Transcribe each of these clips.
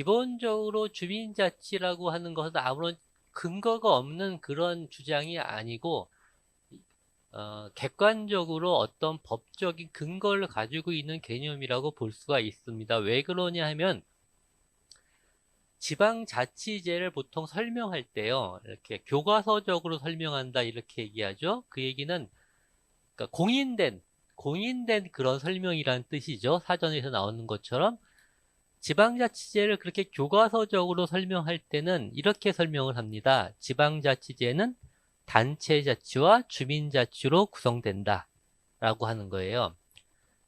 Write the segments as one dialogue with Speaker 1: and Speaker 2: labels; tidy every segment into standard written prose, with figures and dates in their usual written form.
Speaker 1: 기본적으로 주민자치라고 하는 것은 아무런 근거가 없는 그런 주장이 아니고 객관적으로 어떤 법적인 근거를 가지고 있는 개념이라고 볼 수가 있습니다. 왜 그러냐 하면 지방자치제를 보통 설명할 때요, 이렇게 교과서적으로 설명한다 이렇게 얘기하죠. 그 얘기는 그러니까 공인된 그런 설명이라는 뜻이죠. 사전에서 나오는 것처럼 지방자치제를 그렇게 교과서적으로 설명할 때는 이렇게 설명을 합니다. 지방자치제는 단체자치와 주민자치로 구성된다 라고 하는 거예요.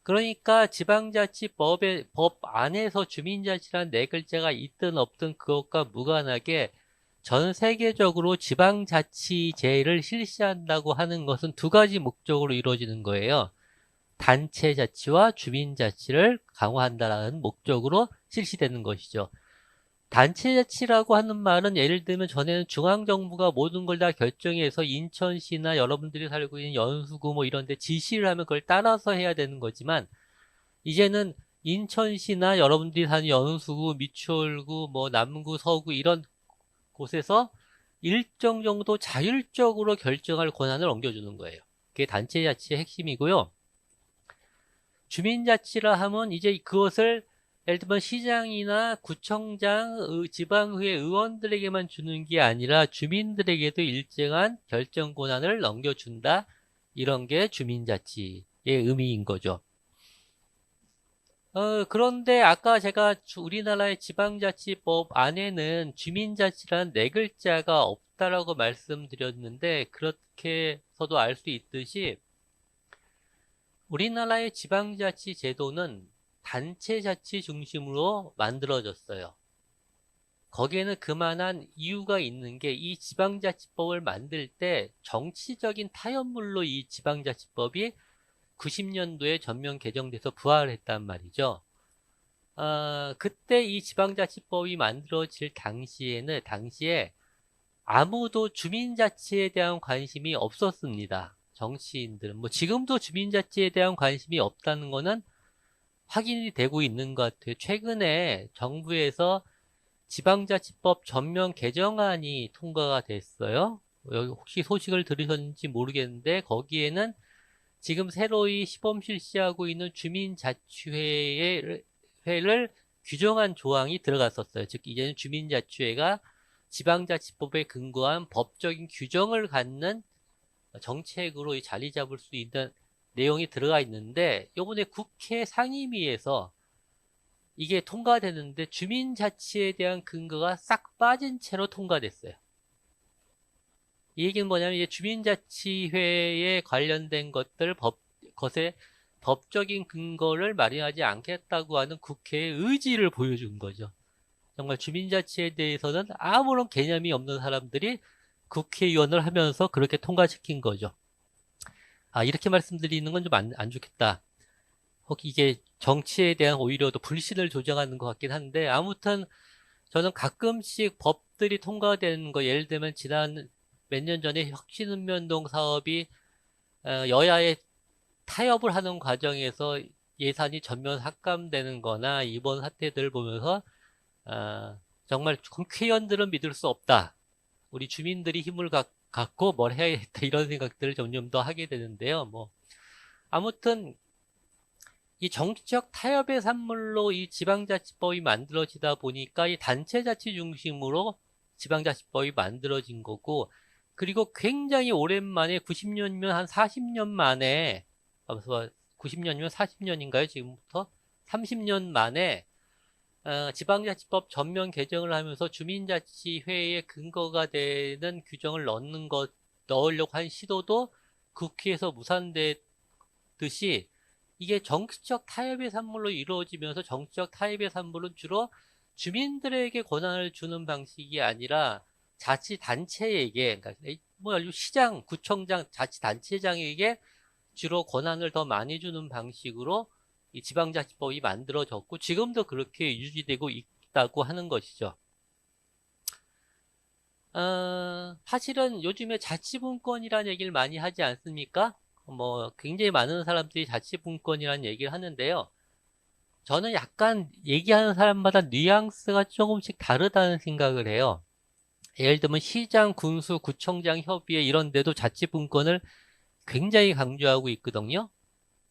Speaker 1: 그러니까 지방자치법의 법 안에서 주민자치란 네 글자가 있든 없든 그것과 무관하게 전 세계적으로 지방자치제를 실시한다고 하는 것은 두 가지 목적으로 이루어지는 거예요. 단체자치와 주민자치를 강화한다는 목적으로 실시되는 것이죠. 단체자치라고 하는 말은 예를 들면 전에는 중앙정부가 모든 걸 다 결정해서 인천시나 여러분들이 살고 있는 연수구 뭐 이런 데 지시를 하면 그걸 따라서 해야 되는 거지만 이제는 인천시나 여러분들이 사는 연수구, 미추홀구, 뭐 남구, 서구 이런 곳에서 일정 정도 자율적으로 결정할 권한을 옮겨주는 거예요. 그게 단체자치의 핵심이고요. 주민자치라 하면 이제 그것을 예를 들면 시장이나 구청장, 지방의회 의원들에게만 주는 게 아니라 주민들에게도 일정한 결정 권한을 넘겨준다. 이런 게 주민자치의 의미인 거죠. 그런데 아까 제가 우리나라의 지방자치법 안에는 주민자치란 네 글자가 없다라고 말씀드렸는데 그렇게서도 알 수 있듯이 우리나라의 지방자치 제도는 단체자치 중심으로 만들어졌어요. 거기에는 그만한 이유가 있는 게 이 지방자치법을 만들 때 정치적인 타협물로 이 지방자치법이 90년도에 전면 개정돼서 부활했단 말이죠. 그때 이 지방자치법이 만들어질 당시에 아무도 주민자치에 대한 관심이 없었습니다. 정치인들은. 뭐 지금도 주민자치에 대한 관심이 없다는 거는 확인이 되고 있는 것 같아요. 최근에 정부에서 지방자치법 전면 개정안이 통과가 됐어요. 여기 혹시 소식을 들으셨는지 모르겠는데 거기에는 지금 새로이 시범 실시하고 있는 주민자치회를 규정한 조항이 들어갔었어요. 즉 이제는 주민자치회가 지방자치법에 근거한 법적인 규정을 갖는 정책으로 자리 잡을 수 있는 내용이 들어가 있는데 이번에 국회 상임위에서 이게 통과되는데 주민자치에 대한 근거가 싹 빠진 채로 통과됐어요. 이 얘기는 뭐냐면 이제 주민자치회에 관련된 것에 법적인 근거를 마련하지 않겠다고 하는 국회의 의지를 보여준 거죠. 정말 주민자치에 대해서는 아무런 개념이 없는 사람들이 국회의원을 하면서 그렇게 통과시킨 거죠. 이렇게 말씀드리는 건 좀 안 좋겠다. 혹 이게 정치에 대한 오히려 더 불신을 조장하는 것 같긴 한데, 아무튼 저는 가끔씩 법들이 통과되는 거, 예를 들면 지난 몇 년 전에 혁신운명동 사업이 여야의 타협을 하는 과정에서 예산이 전면 삭감되는 거나 이번 사태들을 보면서 정말 국회의원들은 믿을 수 없다. 우리 주민들이 힘을 갖고 뭘 해야겠다 이런 생각들을 점점 더 하게 되는데요. 뭐 아무튼 이 정치적 타협의 산물로 이 지방자치법이 만들어지다 보니까 이 단체자치 중심으로 지방자치법이 만들어진 거고, 그리고 굉장히 오랜만에 90년이면 한 40년 만에 90년이면 40년인가요? 지금부터 30년 만에 지방자치법 전면 개정을 하면서 주민자치회의 근거가 되는 규정을 넣으려고 한 시도도 국회에서 무산됐듯이 이게 정치적 타협의 산물로 이루어지면서 정치적 타협의 산물은 주로 주민들에게 권한을 주는 방식이 아니라 자치단체에게, 그러니까 뭐 시장, 구청장, 자치단체장에게 주로 권한을 더 많이 주는 방식으로 이 지방자치법이 만들어졌고 지금도 그렇게 유지되고 있다고 하는 것이죠. 사실은 요즘에 자치분권이라는 얘기를 많이 하지 않습니까? 뭐 굉장히 많은 사람들이 자치분권이라는 얘기를 하는데요. 저는 약간 얘기하는 사람마다 뉘앙스가 조금씩 다르다는 생각을 해요. 예를 들면 시장, 군수, 구청장 협의회 이런 데도 자치분권을 굉장히 강조하고 있거든요.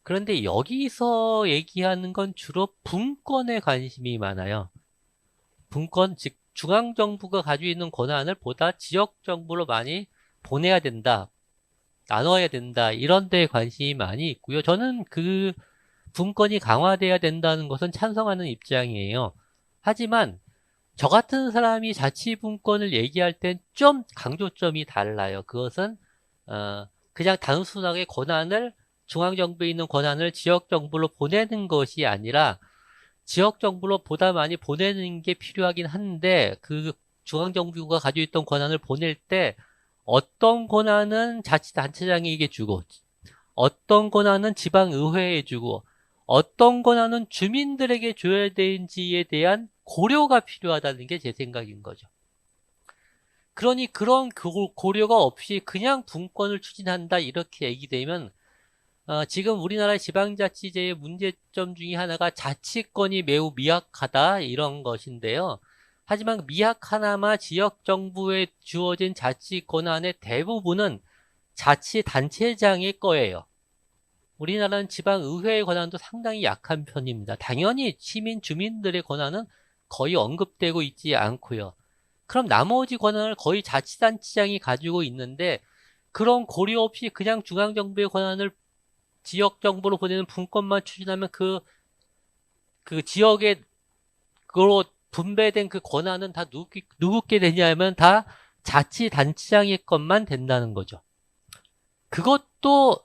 Speaker 1: 그런데 여기서 얘기하는 건 주로 분권에 관심이 많아요. 분권, 즉 중앙정부가 가지고 있는 권한을 보다 지역정부로 많이 보내야 된다, 나눠야 된다, 이런 데에 관심이 많이 있고요. 저는 그 분권이 강화돼야 된다는 것은 찬성하는 입장이에요. 하지만 저 같은 사람이 자치분권을 얘기할 땐 좀 강조점이 달라요. 그것은 그냥 단순하게 권한을 중앙정부에 있는 권한을 지역정부로 보내는 것이 아니라 지역정부로 보다 많이 보내는 게 필요하긴 한데 그 중앙정부가 가지고 있던 권한을 보낼 때 어떤 권한은 자치단체장에게 주고 어떤 권한은 지방의회에 주고 어떤 권한은 주민들에게 줘야 되는지에 대한 고려가 필요하다는 게 제 생각인 거죠. 그러니 그런 고려가 없이 그냥 분권을 추진한다 이렇게 얘기되면 지금 우리나라 지방자치제의 문제점 중에 하나가 자치권이 매우 미약하다 이런 것인데요. 하지만 미약하나마 지역정부에 주어진 자치 권한의 대부분은 자치단체장의 거예요. 우리나라는 지방의회의 권한도 상당히 약한 편입니다. 당연히 시민, 주민들의 권한은 거의 언급되고 있지 않고요. 그럼 나머지 권한을 거의 자치단체장이 가지고 있는데 그런 고려 없이 그냥 중앙정부의 권한을 지역정부로 보내는 분권만 추진하면 그 지역에 그로 분배된 그 권한은 다 누구께 되냐면 다 자치단체장의 것만 된다는 거죠. 그것도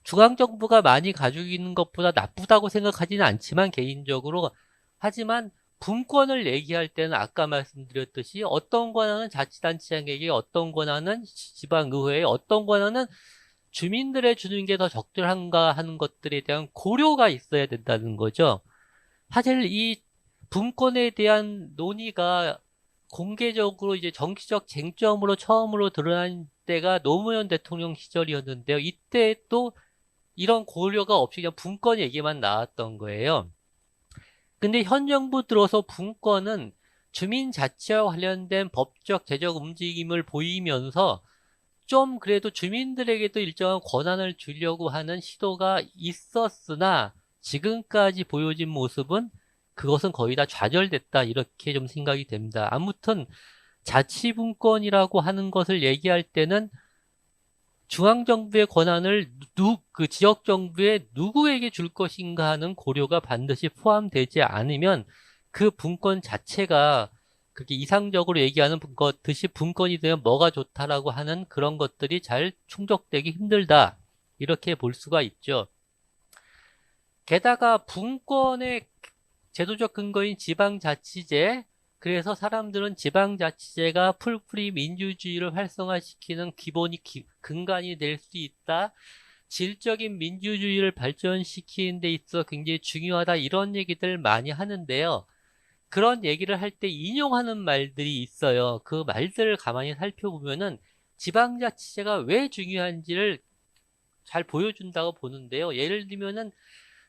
Speaker 1: 중앙정부가 많이 가지고 있는 것보다 나쁘다고 생각하지는 않지만 개인적으로 하지만 분권을 얘기할 때는 아까 말씀드렸듯이 어떤 권한은 자치단체장에게 어떤 권한은 지방의회에 어떤 권한은 주민들에 주는 게 더 적절한가 하는 것들에 대한 고려가 있어야 된다는 거죠. 사실 이 분권에 대한 논의가 공개적으로 이제 정치적 쟁점으로 처음으로 드러난 때가 노무현 대통령 시절이었는데요. 이때 또 이런 고려가 없이 그냥 분권 얘기만 나왔던 거예요. 근데 현 정부 들어서 분권은 주민자치와 관련된 법적, 제적 움직임을 보이면서 좀 그래도 주민들에게도 일정한 권한을 주려고 하는 시도가 있었으나 지금까지 보여진 모습은 그것은 거의 다 좌절됐다 이렇게 좀 생각이 됩니다. 아무튼 자치분권이라고 하는 것을 얘기할 때는 중앙정부의 권한을 그 지역정부에 누구에게 줄 것인가 하는 고려가 반드시 포함되지 않으면 그 분권 자체가 그렇게 이상적으로 얘기하는 것듯이 분권이 되면 뭐가 좋다라고 하는 그런 것들이 잘 충족되기 힘들다. 이렇게 볼 수가 있죠. 게다가 분권의 제도적 근거인 지방자치제, 그래서 사람들은 지방자치제가 풀뿌리 민주주의를 활성화시키는 근간이 될 수 있다. 질적인 민주주의를 발전시키는 데 있어 굉장히 중요하다. 이런 얘기들 많이 하는데요. 그런 얘기를 할 때 인용하는 말들이 있어요. 그 말들을 가만히 살펴보면은 지방자치제가 왜 중요한지를 잘 보여준다고 보는데요. 예를 들면은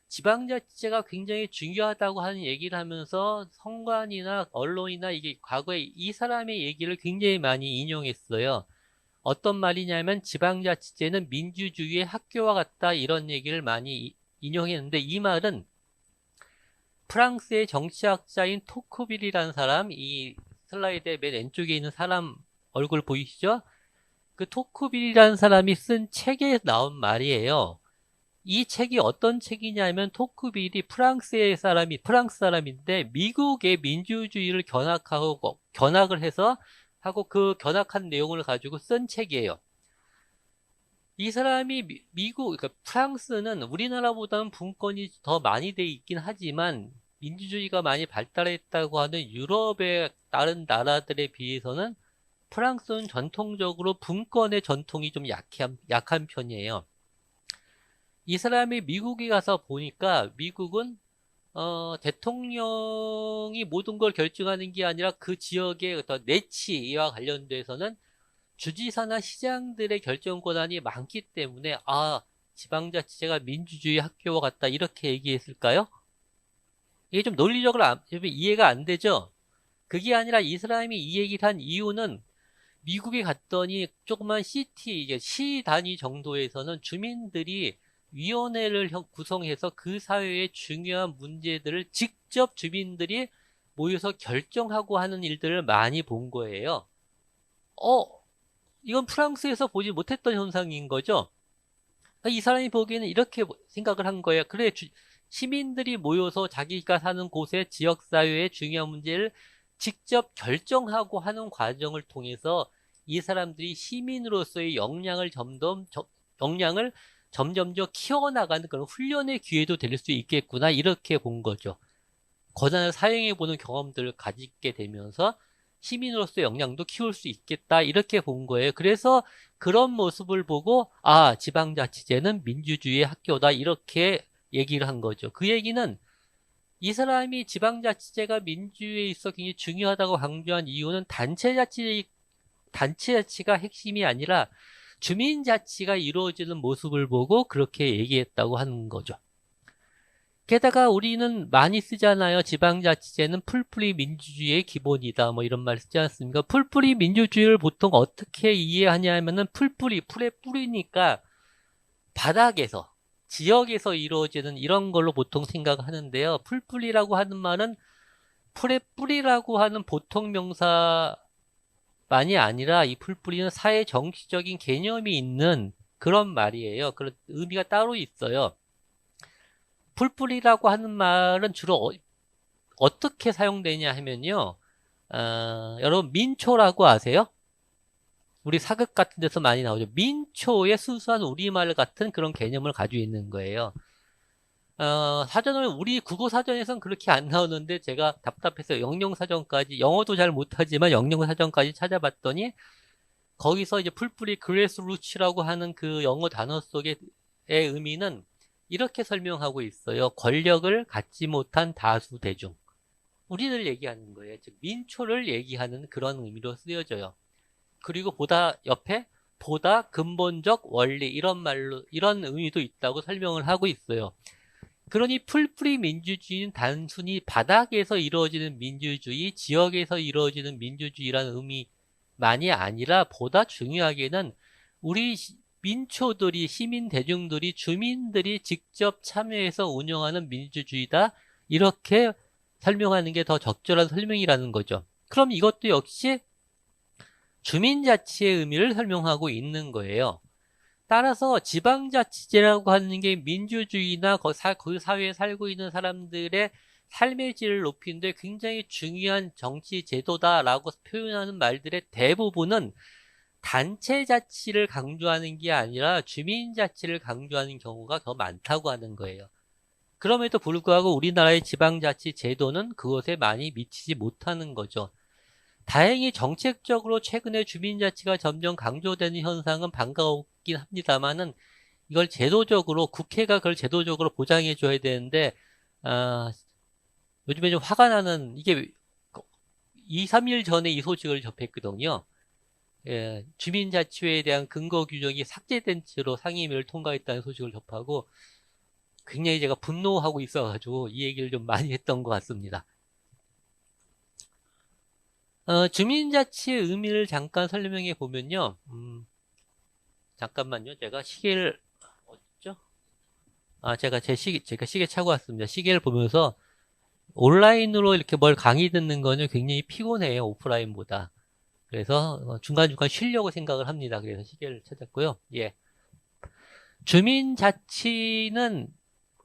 Speaker 1: 지방자치제가 굉장히 중요하다고 하는 얘기를 하면서 선관이나 언론이나 이게 과거에 이 사람의 얘기를 굉장히 많이 인용했어요. 어떤 말이냐면 지방자치제는 민주주의의 학교와 같다 이런 얘기를 많이 인용했는데 이 말은 프랑스의 정치학자인 토크빌이라는 사람, 이 슬라이드의 맨 왼쪽에 있는 사람 얼굴 보이시죠? 그 토크빌이라는 사람이 쓴 책에 나온 말이에요. 이 책이 어떤 책이냐면 토크빌이 프랑스 사람인데 미국의 민주주의를 견학을 해서 하고 그 견학한 내용을 가지고 쓴 책이에요. 이 사람이 그러니까 프랑스는 우리나라보다는 분권이 더 많이 돼 있긴 하지만 민주주의가 많이 발달했다고 하는 유럽의 다른 나라들에 비해서는 프랑스는 전통적으로 분권의 전통이 좀 약한 편이에요. 이 사람이 미국에 가서 보니까 미국은 대통령이 모든 걸 결정하는 게 아니라 그 지역의 어떤 내치와 관련돼서는 주지사나 시장들의 결정 권한이 많기 때문에 지방자치제가 민주주의 학교와 같다 이렇게 얘기했을까요? 이게 좀 논리적으로 이해가 안 되죠? 그게 아니라 이 사람이 이 얘기를 한 이유는 미국에 갔더니 조그만 시티, 이제 시 단위 정도에서는 주민들이 위원회를 구성해서 그 사회의 중요한 문제들을 직접 주민들이 모여서 결정하고 하는 일들을 많이 본 거예요. 어, 이건 프랑스에서 보지 못했던 현상인 거죠. 이 사람이 보기에는 이렇게 생각을 한 거예요. 그래, 시민들이 모여서 자기가 사는 곳의 지역사회의 중요한 문제를 직접 결정하고 하는 과정을 통해서 이 사람들이 시민으로서의 역량을 점점점 키워나가는 그런 훈련의 기회도 될 수 있겠구나, 이렇게 본 거죠. 권한을 사용해보는 경험들을 가지게 되면서 시민으로서의 역량도 키울 수 있겠다, 이렇게 본 거예요. 그래서 그런 모습을 보고, 아, 지방자치제는 민주주의의 학교다, 이렇게 얘기를 한 거죠. 그 얘기는 이 사람이 지방자치제가 민주주의에 있어 굉장히 중요하다고 강조한 이유는 단체자치가 핵심이 아니라 주민자치가 이루어지는 모습을 보고 그렇게 얘기했다고 하는 거죠. 게다가 우리는 많이 쓰잖아요. 지방자치제는 풀뿌리 민주주의의 기본이다. 뭐 이런 말 쓰지 않습니까? 풀뿌리 민주주의를 보통 어떻게 이해하냐 하면은 풀의 뿌리니까 바닥에서, 지역에서 이루어지는 이런 걸로 보통 생각을 하는데요. 풀뿌리라고 하는 말은 풀의 뿌리라고 하는 보통 명사만이 아니라 이 풀뿌리는 사회 정치적인 개념이 있는 그런 말이에요. 그런 의미가 따로 있어요. 풀뿌리라고 하는 말은 주로 어떻게 사용되냐 하면요. 여러분 민초라고 아세요? 우리 사극 같은 데서 많이 나오죠. 민초의 순수한 우리말 같은 그런 개념을 가지고 있는 거예요. 우리 국어 사전에선 그렇게 안 나오는데 제가 답답해서 영영사전까지, 영어도 잘 못하지만 영영사전까지 찾아봤더니 거기서 이제 풀뿌리 그레스루츠라고 하는 그 영어 단어 속의 의미는 이렇게 설명하고 있어요. 권력을 갖지 못한 다수 대중. 우리를 얘기하는 거예요. 즉 민초를 얘기하는 그런 의미로 쓰여져요. 그리고 옆에 보다 근본적 원리, 이런 의미도 있다고 설명을 하고 있어요. 그러니 풀뿌리 민주주의는 단순히 바닥에서 이루어지는 민주주의, 지역에서 이루어지는 민주주의라는 의미만이 아니라 보다 중요하게는 우리 민초들이, 시민 대중들이, 주민들이 직접 참여해서 운영하는 민주주의다, 이렇게 설명하는 게 더 적절한 설명이라는 거죠. 그럼 이것도 역시 주민자치의 의미를 설명하고 있는 거예요. 따라서 지방자치제라고 하는 게 민주주의나 그 사회에 살고 있는 사람들의 삶의 질을 높이는데 굉장히 중요한 정치 제도다라고 표현하는 말들의 대부분은 단체 자치를 강조하는 게 아니라 주민 자치를 강조하는 경우가 더 많다고 하는 거예요. 그럼에도 불구하고 우리나라의 지방자치 제도는 그것에 많이 미치지 못하는 거죠. 다행히 정책적으로 최근에 주민자치가 점점 강조되는 현상은 반가웠긴 합니다만은 이걸 제도적으로, 국회가 그걸 제도적으로 보장해 줘야 되는데, 요즘에 좀 화가 나는, 이게 2, 3일 전에 이 소식을 접했거든요. 예, 주민자치회에 대한 근거 규정이 삭제된 채로 상임위를 통과했다는 소식을 접하고 굉장히 제가 분노하고 있어가지고 이 얘기를 좀 많이 했던 것 같습니다. 주민자치의 의미를 잠깐 설명해 보면요. 잠깐만요. 제가 시계를, 어딨죠? 제가 시계 차고 왔습니다. 시계를 보면서 온라인으로 이렇게 뭘 강의 듣는 거는 굉장히 피곤해요. 오프라인보다. 그래서 중간중간 쉬려고 생각을 합니다. 그래서 시계를 찾았고요. 예. 주민자치는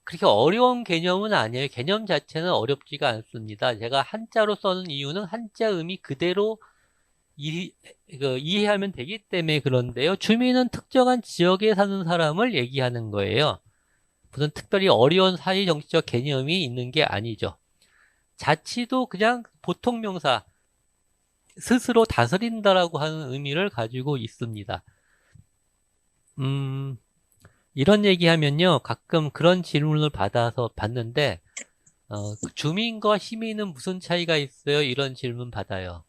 Speaker 1: 그렇게 어려운 개념은 아니에요. 개념 자체는 어렵지가 않습니다. 제가 한자로 써는 이유는 한자 의미 그대로 이해하면 되기 때문에 그런데요. 주민은 특정한 지역에 사는 사람을 얘기하는 거예요. 무슨 특별히 어려운 사회 정치적 개념이 있는 게 아니죠. 자치도 그냥 보통 명사, 스스로 다스린다라고 하는 의미를 가지고 있습니다. 이런 얘기하면요, 가끔 그런 질문을 받는데, 주민과 시민은 무슨 차이가 있어요? 이런 질문 받아요.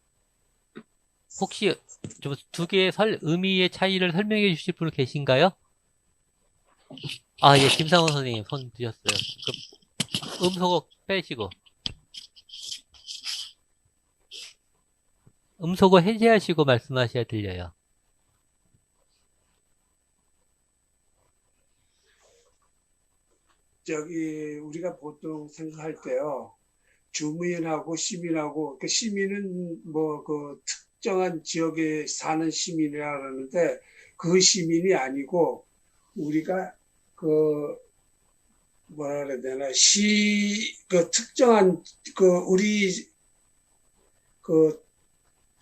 Speaker 1: 혹시 좀 두 개의 의미의 차이를 설명해 주실 분 계신가요? 예, 김상원 선생님 손 드셨어요. 음소거 빼시고. 음소거 해제하시고 말씀하셔야 들려요.
Speaker 2: 우리가 보통 생각할 때요, 주민하고 시민하고, 그 시민은 뭐, 그 특정한 지역에 사는 시민이라 그러는데, 그 시민이 아니고, 우리가 그, 뭐라 그래야 되나, 그 특정한, 우리 그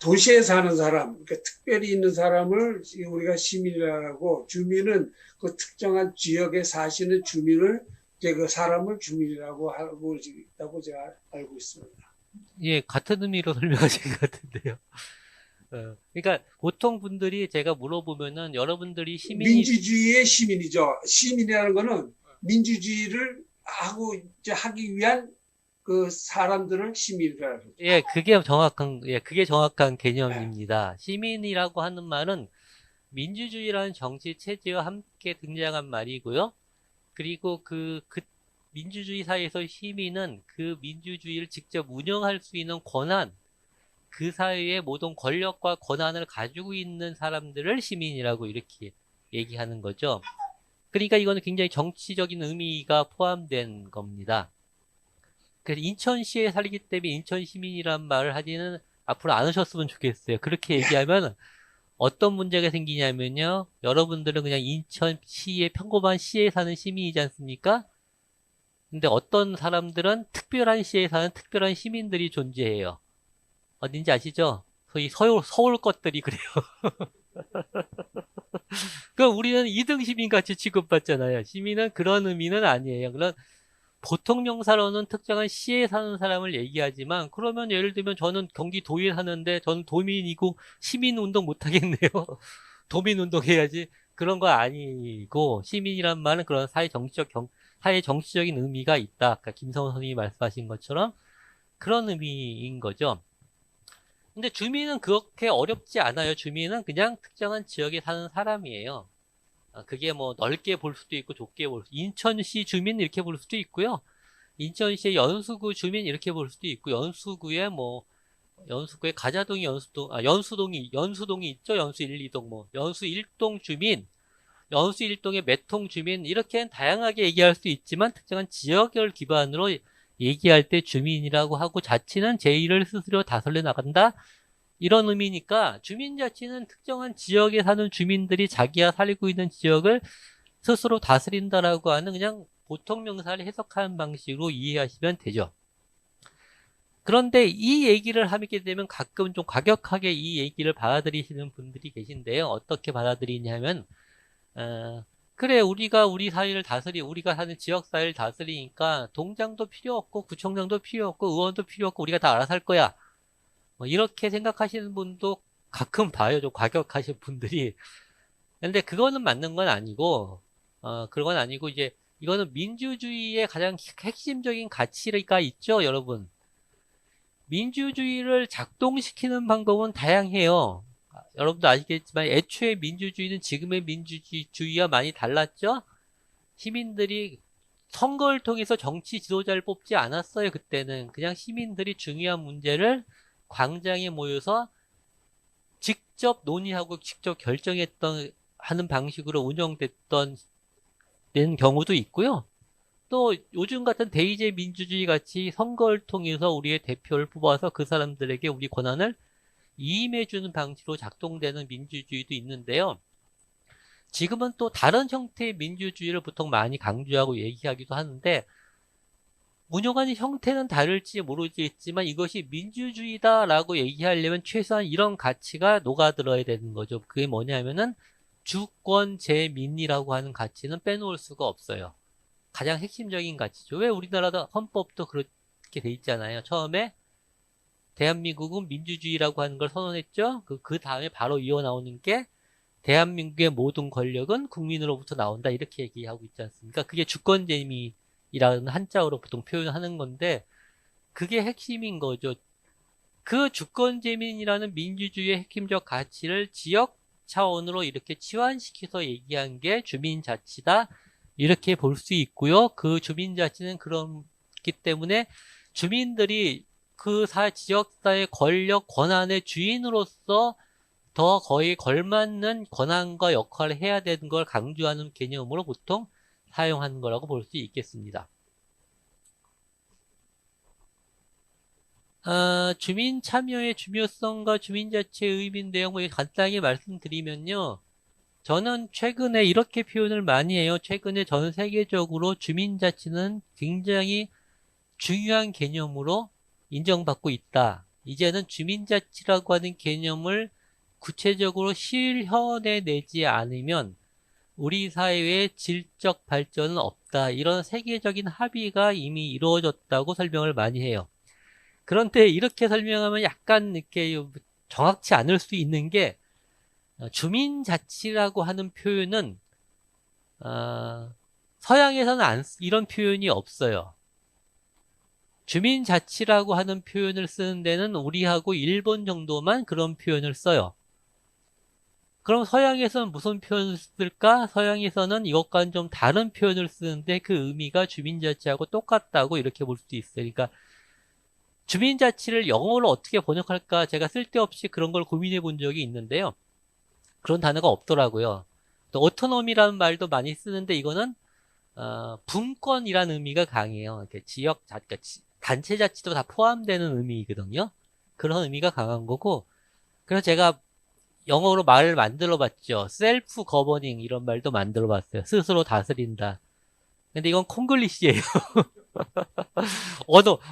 Speaker 2: 도시에 사는 사람, 그러니까 특별히 있는 사람을 우리가 시민이라고, 주민은 그 특정한 지역에 사시는 주민을, 이제 그 사람을 주민이라고 하고 있다고 제가 알고 있습니다.
Speaker 1: 예, 같은 의미로 설명하신 것 같은데요. 그러니까 보통 분들이 제가 물어보면은 여러분들이 시민이,
Speaker 2: 민주주의의 시민이죠. 시민이라는 거는 민주주의를 이제 하기 위한 그 사람들을 시민이라고 그러죠.
Speaker 1: 그게 정확한
Speaker 2: 네.
Speaker 1: 개념입니다. 시민이라고 하는 말은 민주주의라는 정치 체제와 함께 등장한 말이고요. 그리고 그 민주주의 사회에서 시민은 그 민주주의를 직접 운영할 수 있는 권한, 그 사회의 모든 권력과 권한을 가지고 있는 사람들을 시민이라고 이렇게 얘기하는 거죠. 그러니까 이거는 굉장히 정치적인 의미가 포함된 겁니다. 그래서 인천시에 살기 때문에 인천 시민이란 말을 하지는 앞으로 안 하셨으면 좋겠어요. 그렇게 얘기하면 어떤 문제가 생기냐면요. 여러분들은 그냥 인천시의 평범한 시에 사는 시민이지 않습니까? 근데 어떤 사람들은 특별한 시에 사는 특별한 시민들이 존재해요. 어딘지 아시죠? 소위 서울 것들이 그래요. 그럼 우리는 2등 시민 같이 취급받잖아요. 시민은 그런 의미는 아니에요. 그런 보통 명사로는 특정한 시에 사는 사람을 얘기하지만, 그러면 예를 들면 저는 경기도에 사는데 저는 도민이고 시민운동 못 하겠네요. 도민운동 해야지. 그런 거 아니고, 시민이란 말은 그런 사회 정치적인 의미가 있다. 아까 김성호 선생님이 말씀하신 것처럼 그런 의미인 거죠. 근데 주민은 그렇게 어렵지 않아요. 주민은 그냥 특정한 지역에 사는 사람이에요. 그게 뭐 넓게 볼 수도 있고 좁게 인천시 주민 이렇게 볼 수도 있고요. 인천시의 연수구 주민 이렇게 볼 수도 있고, 연수구에 가자동이 연수동이 있죠. 연수 1, 2동 연수 1동 주민, 연수 1동의 몇 통 주민, 이렇게 다양하게 얘기할 수 있지만 특정한 지역을 기반으로 얘기할 때 주민이라고 하고, 자치는 제1을 스스로 다스려 나간다. 이런 의미니까 주민자치는 특정한 지역에 사는 주민들이 자기가 살고 있는 지역을 스스로 다스린다라고 하는 그냥 보통 명사를 해석하는 방식으로 이해하시면 되죠. 그런데 이 얘기를 하게 되면 가끔 좀 과격하게 이 얘기를 받아들이시는 분들이 계신데요. 어떻게 받아들이냐면, 그래, 우리가 사는 지역 사회를 다스리니까 동장도 필요 없고 구청장도 필요 없고 의원도 필요 없고 우리가 다 알아서 할 거야. 뭐 이렇게 생각하시는 분도 가끔 봐요. 좀 과격하신 분들이. 근데 그거는 맞는 건 아니고, 그건 아니고, 이제, 이거는 민주주의의 가장 핵심적인 가치가 있죠, 여러분. 민주주의를 작동시키는 방법은 다양해요. 여러분도 아시겠지만, 애초에 민주주의는 지금의 민주주의와 많이 달랐죠? 시민들이 선거를 통해서 정치 지도자를 뽑지 않았어요, 그때는. 그냥 시민들이 중요한 문제를 광장에 모여서 직접 논의하고 직접 하는 방식으로 운영됐던 경우도 있고요. 또 요즘 같은 대의제 민주주의 같이 선거를 통해서 우리의 대표를 뽑아서 그 사람들에게 우리 권한을 이임해주는 방식으로 작동되는 민주주의도 있는데요. 지금은 또 다른 형태의 민주주의를 보통 많이 강조하고 얘기하기도 하는데, 운영하는 형태는 다를지 모르겠지만 이것이 민주주의다라고 얘기하려면 최소한 이런 가치가 녹아들어야 되는 거죠. 그게 뭐냐면은 주권 재민이라고 하는 가치는 빼놓을 수가 없어요. 가장 핵심적인 가치죠. 왜 우리나라도 헌법도 그렇게 돼 있잖아요. 처음에 대한민국은 민주주의라고 하는 걸 선언했죠. 그 다음에 바로 이어 나오는 게 대한민국의 모든 권력은 국민으로부터 나온다. 이렇게 얘기하고 있지 않습니까? 그게 주권재민이라는 한자어로 보통 표현하는 건데, 그게 핵심인 거죠. 그 주권재민이라는 민주주의의 핵심적 가치를 지역 차원으로 이렇게 치환시켜서 얘기한 게 주민자치다. 이렇게 볼 수 있고요. 그 주민자치는 그렇기 때문에 주민들이 그 지역사회 권력, 권한의 주인으로서 더 거의 걸맞는 권한과 역할을 해야 되는 걸 강조하는 개념으로 보통 사용하는 거라고 볼 수 있겠습니다. 주민 참여의 중요성과 주민자치의 의미인 내용 간단하게 말씀드리면요. 저는 최근에 이렇게 표현을 많이 해요. 최근에 전 세계적으로 주민자치는 굉장히 중요한 개념으로 인정받고 있다. 이제는 주민자치라고 하는 개념을 구체적으로 실현해내지 않으면 우리 사회의 질적 발전은 없다. 이런 세계적인 합의가 이미 이루어졌다고 설명을 많이 해요. 그런데 이렇게 설명하면 약간 이렇게 정확치 않을 수 있는 게 주민자치라고 하는 표현은 서양에서는 이런 표현이 없어요. 주민자치라고 하는 표현을 쓰는 데는 우리하고 일본 정도만 그런 표현을 써요. 그럼 서양에서는 무슨 표현을 쓸까? 서양에서는 이것과는 좀 다른 표현을 쓰는데 그 의미가 주민자치하고 똑같다고 이렇게 볼 수도 있어요. 그러니까 주민자치를 영어로 어떻게 번역할까 제가 쓸데없이 그런 걸 고민해 본 적이 있는데요. 그런 단어가 없더라고요. 또 오토노미라는 말도 많이 쓰는데 이거는 분권이라는 의미가 강해요. 이렇게 그러니까 단체 자치도 다 포함되는 의미거든요. 그런 의미가 강한 거고. 그래서 제가 영어로 말을 만들어 봤죠. 셀프 거버닝 이런 말도 만들어 봤어요. 스스로 다스린다. 근데 이건 콩글리시예요.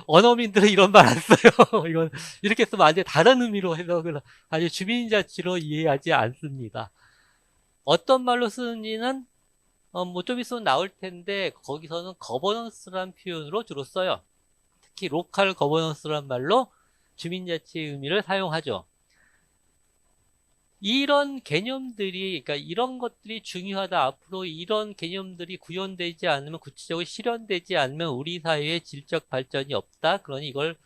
Speaker 1: 언어민들은 이런 말 안 써요. 이건 이렇게 쓰면 안 돼. 다른 의미로 해석을 아주 주민자치로 이해하지 않습니다. 어떤 말로 쓰는지는 뭐 좀 있으면 나올 텐데 거기서는 거버넌스란 표현으로 주로 써요. 특히 로컬 거버넌스란 말로 주민자치의 의미를 사용하죠. 이런 개념들이, 그러니까 이런 것들이 중요하다. 앞으로 이런 개념들이 구현되지 않으면, 구체적으로 실현되지 않으면 우리 사회의 질적 발전이 없다. 그러니 이걸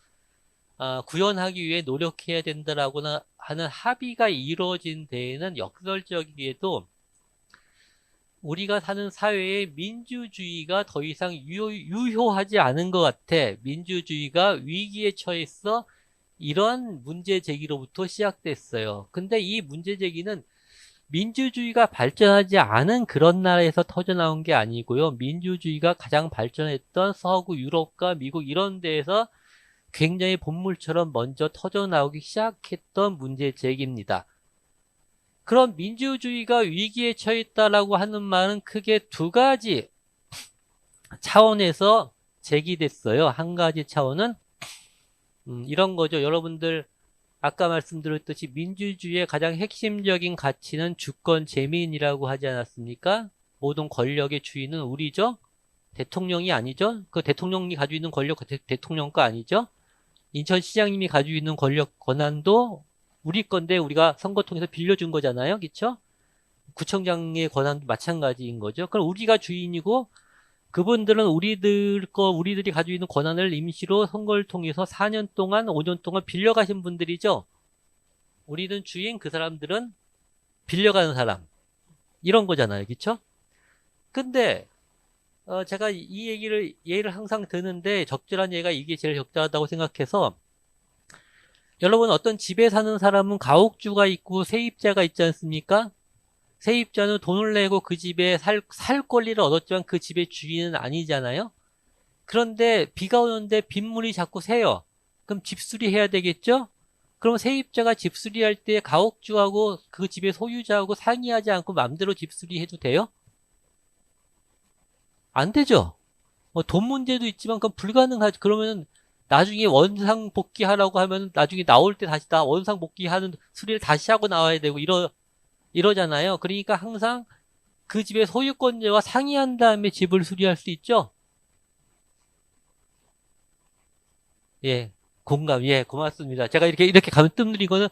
Speaker 1: 구현하기 위해 노력해야 된다라고 하는 합의가 이루어진 데에는 역설적이게도 우리가 사는 사회에 민주주의가 더 이상 유효하지 않은 것 같아. 민주주의가 위기에 처했어. 이런 문제 제기로부터 시작됐어요. 근데 이 문제 제기는 민주주의가 발전하지 않은 그런 나라에서 터져나온 게 아니고요. 민주주의가 가장 발전했던 서구 유럽과 미국 이런 데에서 굉장히 본물처럼 먼저 터져나오기 시작했던 문제 제기입니다. 그럼 민주주의가 위기에 처했다라고 하는 말은 크게 두 가지 차원에서 제기됐어요. 한 가지 차원은 이런 거죠. 여러분들 아까 말씀드렸듯이 민주주의의 가장 핵심적인 가치는 주권 재민이라고 하지 않았습니까? 모든 권력의 주인은 우리죠. 대통령이 아니죠. 그 대통령이 가지고 있는 권력 대통령 거 아니죠. 인천시장님이 가지고 있는 권력 권한도 우리 건데 우리가 선거 통해서 빌려준 거잖아요. 그렇죠? 구청장의 권한도 마찬가지인 거죠. 그럼 우리가 주인이고 그분들은 우리들이 가지고 있는 권한을 임시로 선거를 통해서 4년 동안, 5년 동안 빌려가신 분들이죠. 우리는 주인, 그 사람들은 빌려가는 사람. 이런 거잖아요. 그쵸? 근데, 제가 이 예를 항상 드는데, 적절한 예가 이게 제일 적절하다고 생각해서, 여러분 어떤 집에 사는 사람은 가옥주가 있고 세입자가 있지 않습니까? 세입자는 돈을 내고 그 집에 살 권리를 얻었지만 그 집의 주인은 아니잖아요? 그런데 비가 오는데 빗물이 자꾸 새요. 그럼 집수리 해야 되겠죠? 그럼 세입자가 집수리 할 때 가옥주하고 그 집의 소유자하고 상의하지 않고 마음대로 집수리 해도 돼요? 안 되죠? 돈 문제도 있지만 그건 불가능하죠. 그러면은 나중에 원상복귀하라고 하면 나중에 나올 때 다시 다 원상복귀하는 수리를 다시 하고 나와야 되고 이러잖아요. 그러니까 항상 그 집의 소유권자와 상의한 다음에 집을 수리할 수 있죠? 예, 공감, 예, 고맙습니다. 제가 이렇게 가면 뜸들인 거는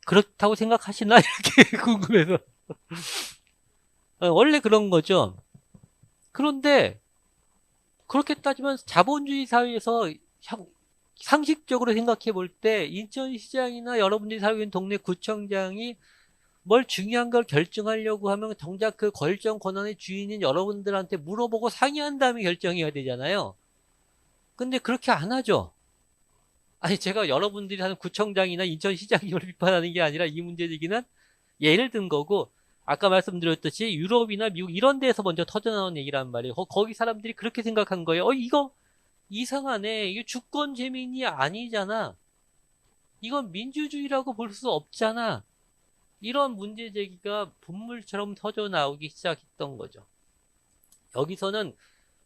Speaker 1: 그렇다고 생각하시나? 이렇게 궁금해서. 원래 그런 거죠. 그런데, 그렇게 따지면 자본주의 사회에서 상식적으로 생각해 볼 때, 인천시장이나 여러분들이 살고 있는 동네 구청장이 뭘 중요한 걸 결정하려고 하면 정작 그 결정 권한의 주인인 여러분들한테 물어보고 상의한 다음에 결정해야 되잖아요. 근데 그렇게 안 하죠. 아니, 제가 여러분들이 하는 구청장이나 인천시장님을 비판하는 게 아니라 이 문제 제기는 예를 든 거고, 아까 말씀드렸듯이 유럽이나 미국 이런 데에서 먼저 터져나온 얘기란 말이에요. 거기 사람들이 그렇게 생각한 거예요. 이거 이상하네. 이게 주권 재민이 아니잖아. 이건 민주주의라고 볼 수 없잖아. 이런 문제 제기가 분물처럼 터져 나오기 시작했던 거죠. 여기서는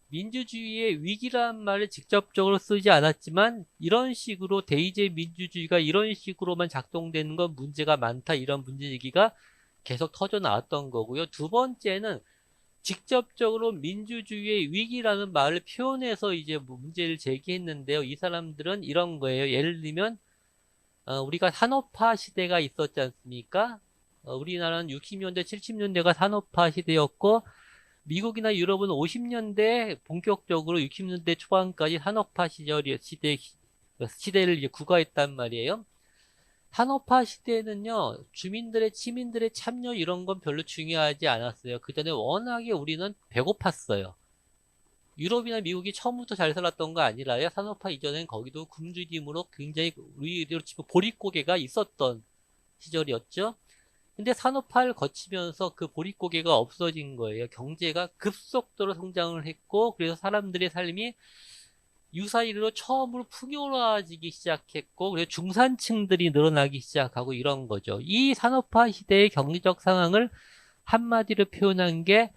Speaker 1: 민주주의의 위기란 말을 직접적으로 쓰지 않았지만 이런 식으로 대의제 민주주의가 이런 식으로만 작동되는 건 문제가 많다. 이런 문제 제기가 계속 터져 나왔던 거고요. 두 번째는 직접적으로 민주주의의 위기라는 말을 표현해서 이제 문제를 제기했는데요. 이 사람들은 이런 거예요. 예를 들면 우리가 산업화 시대가 있었지 않습니까? 우리나라는 60년대, 70년대가 산업화 시대였고 미국이나 유럽은 50년대 본격적으로 60년대 초반까지 산업화 시대를 이제 구가했단 말이에요. 산업화 시대에는요, 주민들의, 시민들의 참여 이런 건 별로 중요하지 않았어요. 그 전에 워낙에 우리는 배고팠어요. 유럽이나 미국이 처음부터 잘 살았던 거 아니라요. 산업화 이전엔 거기도 굶주림으로 굉장히 우리로 치면 보릿고개가 있었던 시절이었죠. 근데 산업화를 거치면서 그 보릿고개가 없어진 거예요. 경제가 급속도로 성장을 했고, 그래서 사람들의 삶이 유사일로 처음으로 풍요로워지기 시작했고, 그래서 중산층들이 늘어나기 시작하고 이런 거죠. 이 산업화 시대의 경제적 상황을 한마디로 표현한 게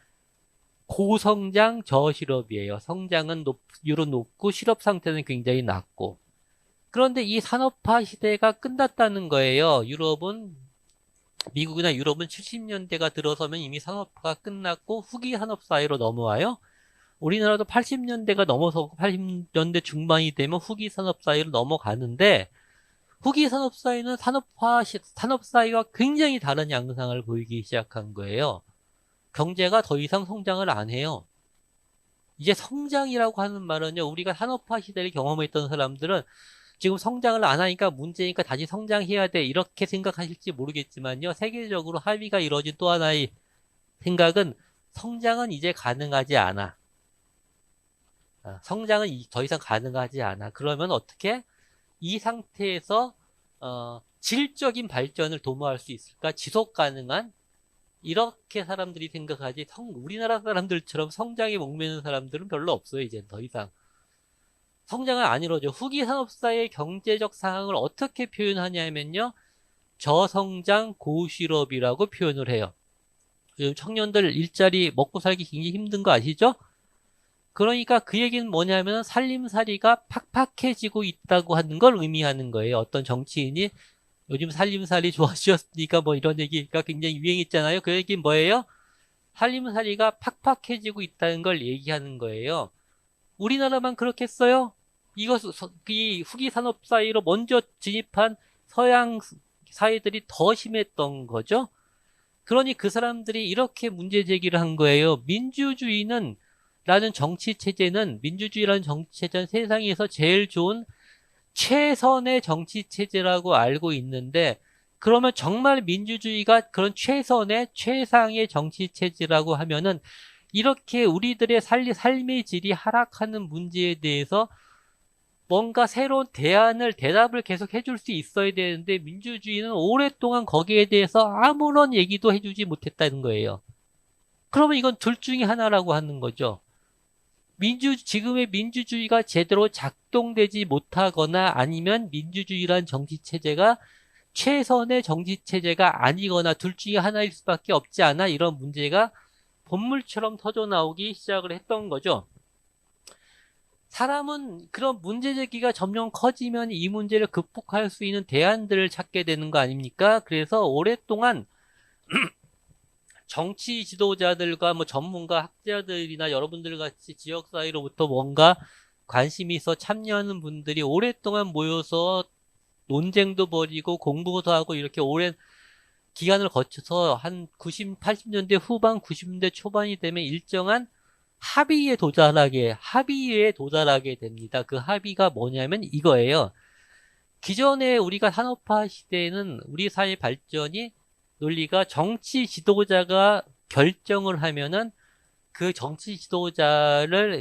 Speaker 1: 고성장 저실업이에요. 성장은 유로 높고 실업 상태는 굉장히 낮고. 그런데 이 산업화 시대가 끝났다는 거예요. 미국이나 유럽은 70년대가 들어서면 이미 산업화가 끝났고 후기 산업 사회로 넘어와요. 우리나라도 80년대가 넘어서고 80년대 중반이 되면 후기 산업 사회로 넘어가는데 후기 산업 사회는 산업 사회가 굉장히 다른 양상을 보이기 시작한 거예요. 경제가 더 이상 성장을 안 해요. 이제 성장이라고 하는 말은요, 우리가 산업화 시대를 경험했던 사람들은 지금 성장을 안 하니까 문제니까 다시 성장해야 돼. 이렇게 생각하실지 모르겠지만요, 세계적으로 합의가 이루어진 또 하나의 생각은 성장은 이제 가능하지 않아. 성장은 더 이상 가능하지 않아. 그러면 어떻게 이 상태에서 질적인 발전을 도모할 수 있을까? 지속 가능한 이렇게 사람들이 생각하지 우리나라 사람들처럼 성장에 목매는 사람들은 별로 없어요. 이제 더 이상. 성장은 안 이루어져. 후기 산업사의 경제적 상황을 어떻게 표현하냐면요. 저성장 고실업이라고 표현을 해요. 요즘 청년들 일자리 먹고 살기 굉장히 힘든 거 아시죠? 그러니까 그 얘기는 뭐냐면 살림살이가 팍팍해지고 있다고 하는 걸 의미하는 거예요. 어떤 정치인이 요즘 살림살이 좋아지셨으니까 뭐 이런 얘기가 굉장히 유행했잖아요. 그 얘기는 뭐예요? 살림살이가 팍팍해지고 있다는 걸 얘기하는 거예요. 우리나라만 그렇겠어요? 이 후기 산업 사회로 먼저 진입한 서양 사회들이 더 심했던 거죠. 그러니 그 사람들이 이렇게 문제 제기를 한 거예요. 민주주의라는 정치 체제는 세상에서 제일 좋은 최선의 정치 체제라고 알고 있는데, 그러면 정말 민주주의가 그런 최상의 정치 체제라고 하면은 이렇게 우리들의 삶의 질이 하락하는 문제에 대해서 뭔가 새로운 대답을 계속 해줄 수 있어야 되는데 민주주의는 오랫동안 거기에 대해서 아무런 얘기도 해주지 못했다는 거예요. 그러면 이건 둘 중에 하나라고 하는 거죠. 지금의 민주주의가 제대로 작동되지 못하거나 아니면 민주주의란 정치체제가 최선의 정치체제가 아니거나 둘 중에 하나일 수밖에 없지 않아 이런 문제가 본물처럼 터져 나오기 시작을 했던 거죠. 사람은 그런 문제 제기가 점점 커지면 이 문제를 극복할 수 있는 대안들을 찾게 되는 거 아닙니까? 그래서 오랫동안 정치 지도자들과 뭐 전문가 학자들이나 여러분들 같이 지역사회로부터 뭔가 관심이 있어 참여하는 분들이 오랫동안 모여서 논쟁도 벌이고 공부도 하고 이렇게 오랜 기간을 거쳐서 한 80년대 후반, 90년대 초반이 되면 일정한 합의에 도달하게 됩니다. 그 합의가 뭐냐면 이거예요. 기존에 우리가 산업화 시대에는 우리 사회 발전이 논리가 정치 지도자가 결정을 하면은 그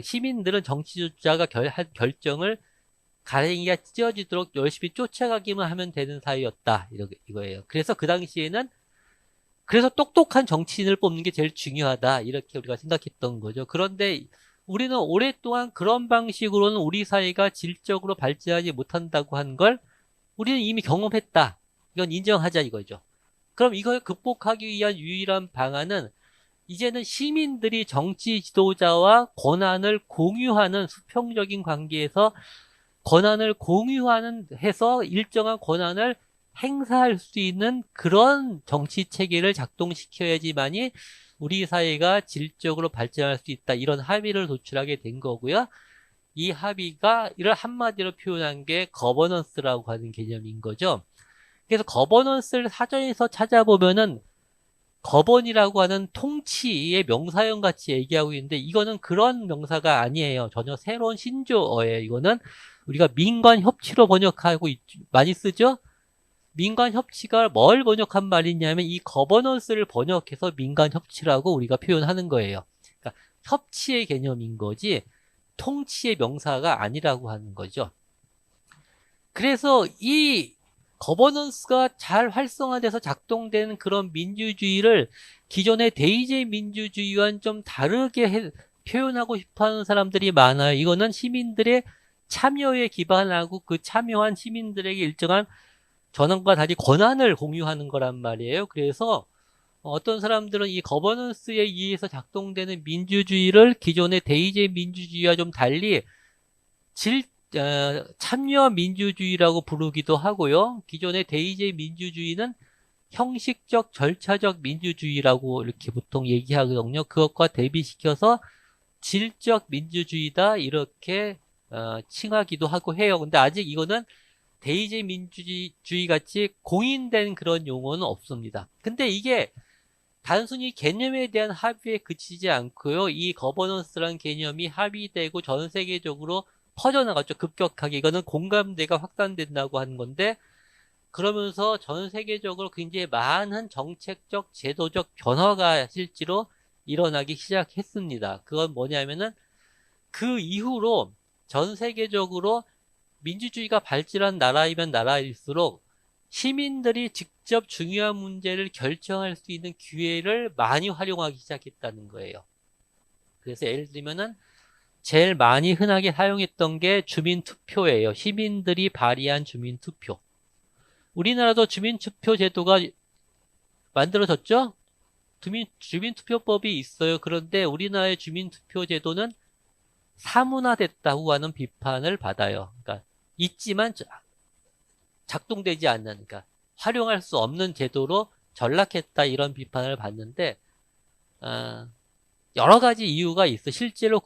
Speaker 1: 시민들은 정치 지도자가 한 결정을 가랭이가 찢어지도록 열심히 쫓아가기만 하면 되는 사이였다. 이거예요. 그래서 그 당시에는 그래서 똑똑한 정치인을 뽑는 게 제일 중요하다. 이렇게 우리가 생각했던 거죠. 그런데 우리는 오랫동안 그런 방식으로는 우리 사회가 질적으로 발전하지 못한다고 한 걸 우리는 이미 경험했다. 이건 인정하자 이거죠. 그럼 이걸 극복하기 위한 유일한 방안은 이제는 시민들이 정치 지도자와 권한을 공유하는 수평적인 관계에서 권한을 공유하는 해서 일정한 권한을 행사할 수 있는 그런 정치 체계를 작동시켜야지만이 우리 사회가 질적으로 발전할 수 있다. 이런 합의를 도출하게 된 거고요. 이 합의가 이를 한마디로 표현한 게 거버넌스라고 하는 개념인 거죠. 그래서 거버넌스를 사전에서 찾아보면은 거번이라고 하는 통치의 명사형 같이 얘기하고 있는데 이거는 그런 명사가 아니에요. 전혀 새로운 신조어예요. 이거는 우리가 민관 협치로 번역하고 많이 쓰죠? 민관 협치가 뭘 번역한 말이냐면 이 거버넌스를 번역해서 민관 협치라고 우리가 표현하는 거예요. 그러니까 협치의 개념인 거지 통치의 명사가 아니라고 하는 거죠. 그래서 이 거버넌스가 잘 활성화돼서 작동되는 그런 민주주의를 기존의 대의제 민주주의와는 좀 다르게 표현하고 싶어하는 사람들이 많아요. 이거는 시민들의 참여에 기반하고 그 참여한 시민들에게 일정한 전원과 달리 권한을 공유하는 거란 말이에요. 그래서 어떤 사람들은 이 거버넌스에 의해서 작동되는 민주주의를 기존의 대의제 민주주의와 좀 달리 참여 민주주의라고 부르기도 하고요. 기존의 대의제 민주주의는 형식적, 절차적 민주주의라고 이렇게 보통 얘기하거든요. 그것과 대비시켜서 질적 민주주의다 이렇게 칭하기도 하고 해요. 근데 아직 이거는 대의제 민주주의 같이 공인된 그런 용어는 없습니다. 근데 이게 단순히 개념에 대한 합의에 그치지 않고요. 이 거버넌스라는 개념이 합의되고 전 세계적으로 퍼져나갔죠. 급격하게. 이거는 공감대가 확산된다고 하는 건데 그러면서 전 세계적으로 굉장히 많은 정책적, 제도적 변화가 실제로 일어나기 시작했습니다. 그건 뭐냐면은 그 이후로 전 세계적으로 민주주의가 발전한 나라이면 나라일수록 시민들이 직접 중요한 문제를 결정할 수 있는 기회를 많이 활용하기 시작했다는 거예요. 그래서 예를 들면은 제일 많이 흔하게 사용했던 게 주민투표예요. 시민들이 발의한 주민투표. 우리나라도 주민투표 제도가 만들어졌죠? 주민투표법이 있어요. 그런데 우리나라의 주민투표 제도는 사문화됐다고 하는 비판을 받아요. 그러니까 있지만 작동되지 않는, 그러니까 활용할 수 없는 제도로 전락했다 이런 비판을 받는데 여러 가지 이유가 있어. 실제로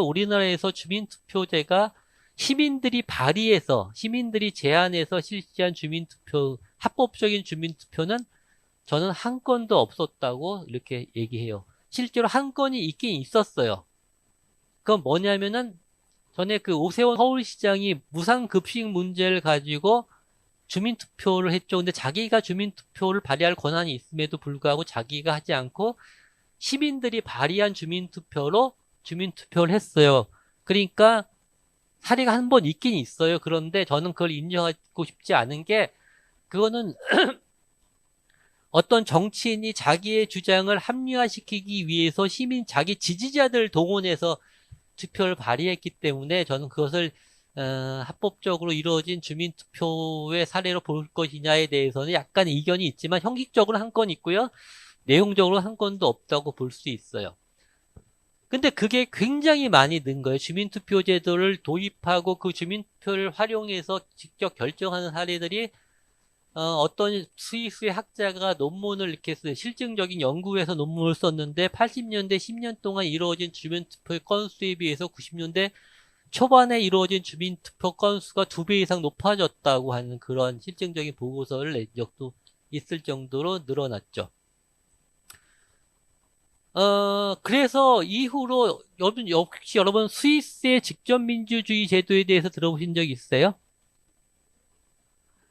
Speaker 1: 우리나라에서 주민투표제가 시민들이 발의해서 시민들이 제안해서 실시한 주민투표, 합법적인 주민투표는 저는 한 건도 없었다고 이렇게 얘기해요. 실제로 한 건이 있긴 있었어요. 그건 뭐냐면은 전에 그 오세훈 서울시장이 무상급식 문제를 가지고 주민투표를 했죠. 근데 자기가 주민투표를 발의할 권한이 있음에도 불구하고 자기가 하지 않고 시민들이 발의한 주민투표로 주민투표를 했어요. 그러니까 사례가 한 번 있긴 있어요. 그런데 저는 그걸 인정하고 싶지 않은 게 그거는 어떤 정치인이 자기의 주장을 합리화시키기 위해서 자기 지지자들 동원해서 투표를 발의했기 때문에 저는 그것을 합법적으로 이루어진 주민투표의 사례로 볼 것이냐에 대해서는 약간 이견이 있지만 형식적으로 한 건 있고요. 내용적으로 한 건도 없다고 볼 수 있어요. 근데 그게 굉장히 많이 는 거예요. 주민투표 제도를 도입하고 그 주민투표를 활용해서 직접 결정하는 사례들이 어떤 스위스의 학자가 논문을 이렇게 써요. 실증적인 연구에서 논문을 썼는데 80년대 10년 동안 이루어진 주민투표 건수에 비해서 90년대 초반에 이루어진 주민투표 건수가 2배 이상 높아졌다고 하는 그런 실증적인 보고서를 낸 적도 있을 정도로 늘어났죠. 그래서 이후로 역시 여러분 스위스의 직접민주주의 제도에 대해서 들어보신 적 있어요?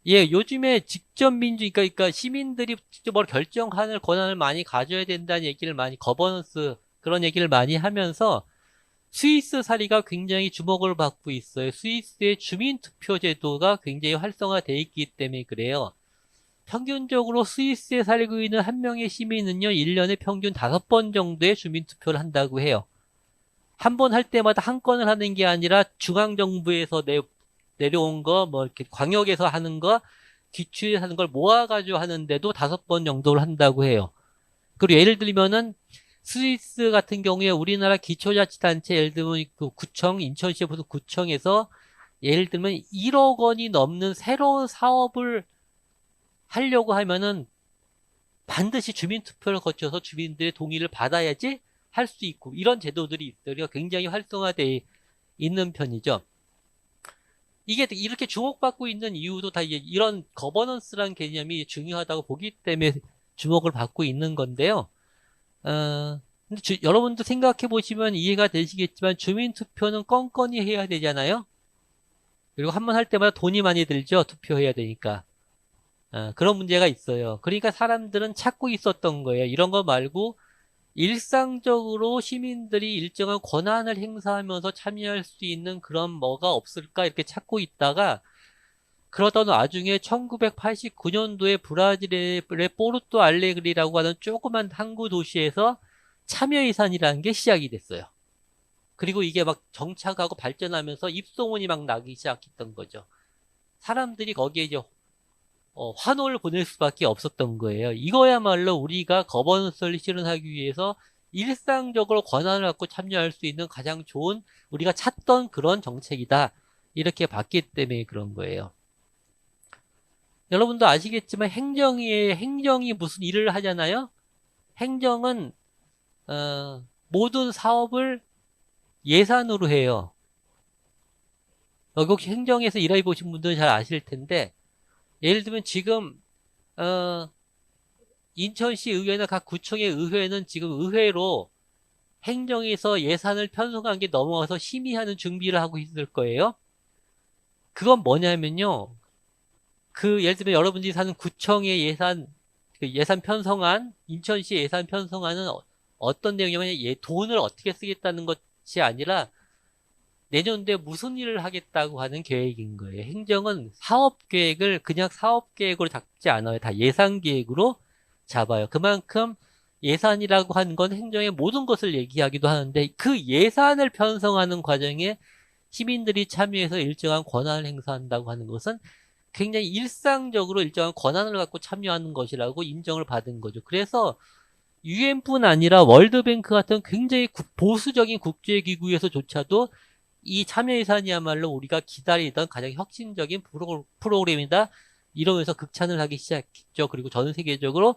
Speaker 1: 예, 요즘에 그러니까 시민들이 직접 뭘 결정하는 권한을 많이 가져야 된다는 얘기를 거버넌스, 그런 얘기를 많이 하면서, 스위스 사례가 굉장히 주목을 받고 있어요. 스위스의 주민투표 제도가 굉장히 활성화되어 있기 때문에 그래요. 평균적으로 스위스에 살고 있는 한 명의 시민은요, 1년에 평균 5번 정도의 주민투표를 한다고 해요. 한 번 할 때마다 한 건을 하는 게 아니라 중앙정부에서 내려온 거, 뭐 이렇게 광역에서 하는 거, 기초에서 하는 걸 모아가지고 하는데도 5번 정도를 한다고 해요. 그리고 예를 들면은 스위스 같은 경우에 우리나라 기초자치단체, 예를 들면 그 구청, 인천시의 무슨 구청에서 예를 들면 1억 원이 넘는 새로운 사업을 하려고 하면은 반드시 주민투표를 거쳐서 주민들의 동의를 받아야지 할 수 있고, 이런 제도들이 있어요. 굉장히 활성화되어 있는 편이죠. 이게 이렇게 주목받고 있는 이유도 다 이런 거버넌스라는 개념이 중요하다고 보기 때문에 주목을 받고 있는 건데요. 근데 여러분도 생각해 보시면 이해가 되시겠지만 주민투표는 껌껌이 해야 되잖아요. 그리고 한 번 할 때마다 돈이 많이 들죠. 투표해야 되니까. 그런 문제가 있어요. 그러니까 사람들은 찾고 있었던 거예요. 이런 거 말고 일상적으로 시민들이 일정한 권한을 행사하면서 참여할 수 있는 그런 뭐가 없을까 이렇게 찾고 있다가, 그러던 와중에 1989년도에 브라질의 포르토 알레그리라고 하는 조그만 항구 도시에서 참여예산이라는 게 시작이 됐어요. 그리고 이게 막 정착하고 발전하면서 입소문이 막 나기 시작했던 거죠. 사람들이 거기에 이제 환호를 보낼 수밖에 없었던 거예요. 이거야말로 우리가 거버넌스를 실현하기 위해서 일상적으로 권한을 갖고 참여할 수 있는 가장 좋은, 우리가 찾던 그런 정책이다, 이렇게 봤기 때문에 그런 거예요. 여러분도 아시겠지만 행정이 무슨 일을 하잖아요. 행정은 모든 사업을 예산으로 해요. 여기 혹시 행정에서 일해 보신 분들은 잘 아실 텐데, 예를 들면 지금 인천시 의회나 각 구청의 의회는 지금 의회로 행정에서 예산을 편성한 게 넘어와서 심의하는 준비를 하고 있을 거예요. 그건 뭐냐면요, 예를 들면 여러분들이 사는 구청의 예산 편성안, 인천시 예산 편성안은 어떤 내용이냐면, 돈을 어떻게 쓰겠다는 것이 아니라 내년도에 무슨 일을 하겠다고 하는 계획인 거예요. 행정은 사업 계획을 그냥 사업 계획으로 잡지 않아요. 다 예산 계획으로 잡아요. 그만큼 예산이라고 하는 건 행정의 모든 것을 얘기하기도 하는데, 그 예산을 편성하는 과정에 시민들이 참여해서 일정한 권한을 행사한다고 하는 것은 굉장히 일상적으로 일정한 권한을 갖고 참여하는 것이라고 인정을 받은 거죠. 그래서 유엔뿐 아니라 월드뱅크 같은 굉장히 보수적인 국제기구에서조차도 이 참여 예산이야말로 우리가 기다리던 가장 혁신적인 프로그램이다, 이러면서 극찬을 하기 시작했죠. 그리고 전 세계적으로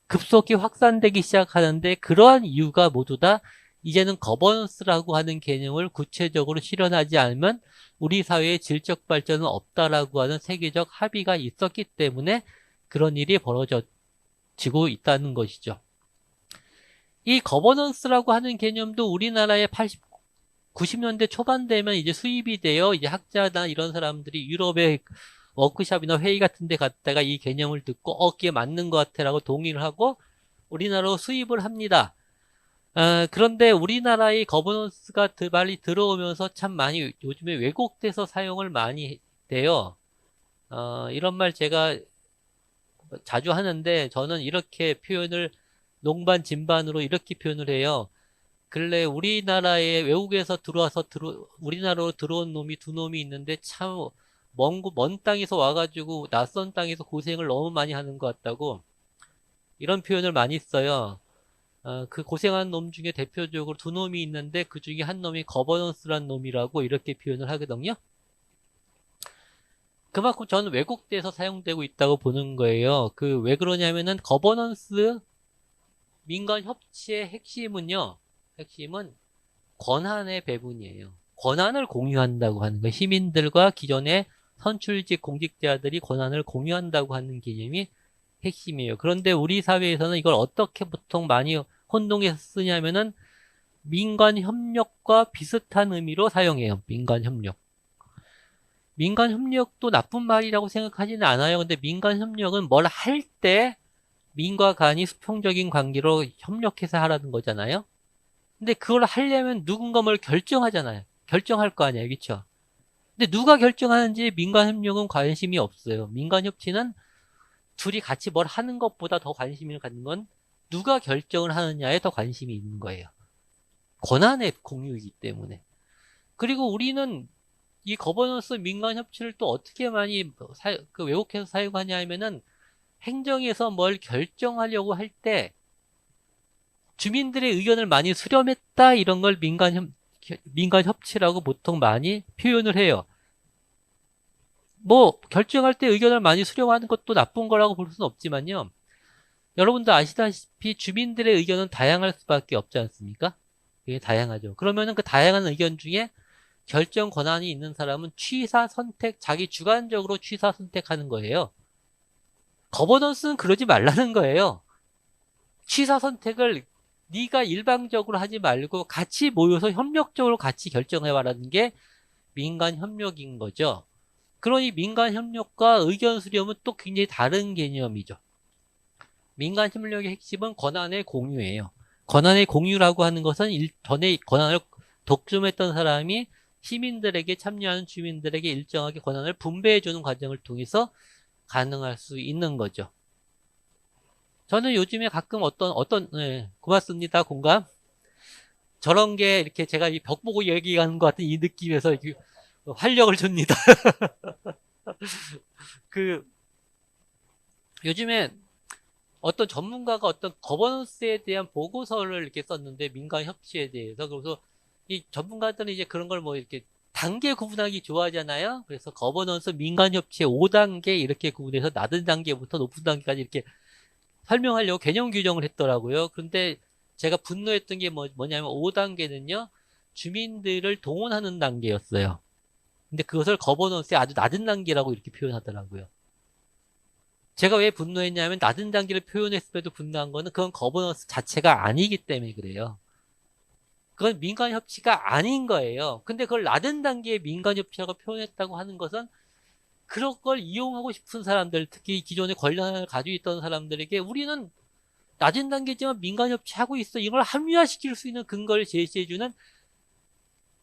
Speaker 1: 급속히 확산되기 시작하는데, 그러한 이유가 모두 다 이제는 거버넌스라고 하는 개념을 구체적으로 실현하지 않으면 우리 사회의 질적 발전은 없다라고 하는 세계적 합의가 있었기 때문에 그런 일이 벌어지고 있다는 것이죠. 이 거버넌스라고 하는 개념도 우리나라의 90년대 초반 되면 이제 수입이 돼요. 이제 학자나 이런 사람들이 유럽의 워크숍이나 회의 같은 데 갔다가 이 개념을 듣고 그게 맞는 것 같아라고 동의를 하고 우리나라로 수입을 합니다. 그런데 우리나라의 거버넌스가 많이 들어오면서 참 많이 요즘에 왜곡돼서 사용을 많이 돼요. 이런 말 제가 자주 하는데, 저는 이렇게 표현을 농반 진반으로 이렇게 표현을 해요. 근래 우리나라에 외국에서 우리나라로 들어온 놈이 두 놈이 있는데 참 먼 땅에서 와가지고 낯선 땅에서 고생을 너무 많이 하는 것 같다고, 이런 표현을 많이 써요. 그 고생한 놈 중에 대표적으로 두 놈이 있는데 그 중에 한 놈이 거버넌스란 놈이라고 이렇게 표현을 하거든요. 그만큼 저는 왜곡돼서 사용되고 있다고 보는 거예요. 왜 그러냐면은 거버넌스, 민간 협치의 핵심은 권한의 배분이에요. 권한을 공유한다고 하는 거예요. 시민들과 기존의 선출직 공직자들이 권한을 공유한다고 하는 개념이 핵심이에요. 그런데 우리 사회에서는 이걸 어떻게 보통 많이 혼동해서 쓰냐면은 민간 협력과 비슷한 의미로 사용해요. 민간 협력. 민간 협력도 나쁜 말이라고 생각하지는 않아요. 근데 민간 협력은 뭘 할 때 민과 간이 수평적인 관계로 협력해서 하라는 거잖아요. 근데 그걸 하려면 누군가 뭘 결정하잖아요. 결정할 거 아니에요. 그쵸? 근데 누가 결정하는지 민간협력은 관심이 없어요. 민간협치는 둘이 같이 뭘 하는 것보다 더 관심을 갖는 건 누가 결정을 하느냐에 더 관심이 있는 거예요. 권한의 공유이기 때문에. 그리고 우리는 이 거버넌스 민간협치를 또 어떻게 많이 왜곡해서 사용하냐 하면은 행정에서 뭘 결정하려고 할 때 주민들의 의견을 많이 수렴했다 이런 걸 민간협치라고 보통 많이 표현을 해요. 뭐 결정할 때 의견을 많이 수렴하는 것도 나쁜 거라고 볼 수는 없지만요. 여러분도 아시다시피 주민들의 의견은 다양할 수밖에 없지 않습니까? 되게 다양하죠. 그러면은 그 다양한 의견 중에 결정 권한이 있는 사람은 취사 선택, 자기 주관적으로 취사 선택하는 거예요. 거버넌스는 그러지 말라는 거예요. 취사 선택을 네가 일방적으로 하지 말고 같이 모여서 협력적으로 같이 결정해봐라는 게 민간 협력인 거죠. 그러니 민간 협력과 의견 수렴은 또 굉장히 다른 개념이죠. 민간 협력의 핵심은 권한의 공유예요. 권한의 공유라고 하는 것은 전에 권한을 독점했던 사람이 시민들에게 참여하는 주민들에게 일정하게 권한을 분배해주는 과정을 통해서 가능할 수 있는 거죠. 저는 요즘에 가끔 네, 고맙습니다. 공감. 저런 게 이렇게 제가 이 벽 보고 얘기하는 것 같은 이 느낌에서 활력을 줍니다. 그, 요즘에 어떤 전문가가 어떤 거버넌스에 대한 보고서를 이렇게 썼는데, 민간 협치에 대해서. 그래서 이 전문가들은 이제 그런 걸 뭐 이렇게 단계 구분하기 좋아하잖아요. 그래서 거버넌스 민간 협치의 5단계 이렇게 구분해서 낮은 단계부터 높은 단계까지 이렇게 설명하려고 개념 규정을 했더라고요. 그런데 제가 분노했던 게 뭐냐면 5단계는요, 주민들을 동원하는 단계였어요. 근데 그것을 거버넌스의 아주 낮은 단계라고 이렇게 표현하더라고요. 제가 왜 분노했냐면 낮은 단계를 표현했을 때도 분노한 거는 그건 거버넌스 자체가 아니기 때문에 그래요. 그건 민간협치가 아닌 거예요. 근데 그걸 낮은 단계의 민간협치라고 표현했다고 하는 것은 그런 걸 이용하고 싶은 사람들, 특히 기존의 권한을 가지고 있던 사람들에게 우리는 낮은 단계지만 민간협치하고 있어. 이걸 합리화시킬 수 있는 근거를 제시해주는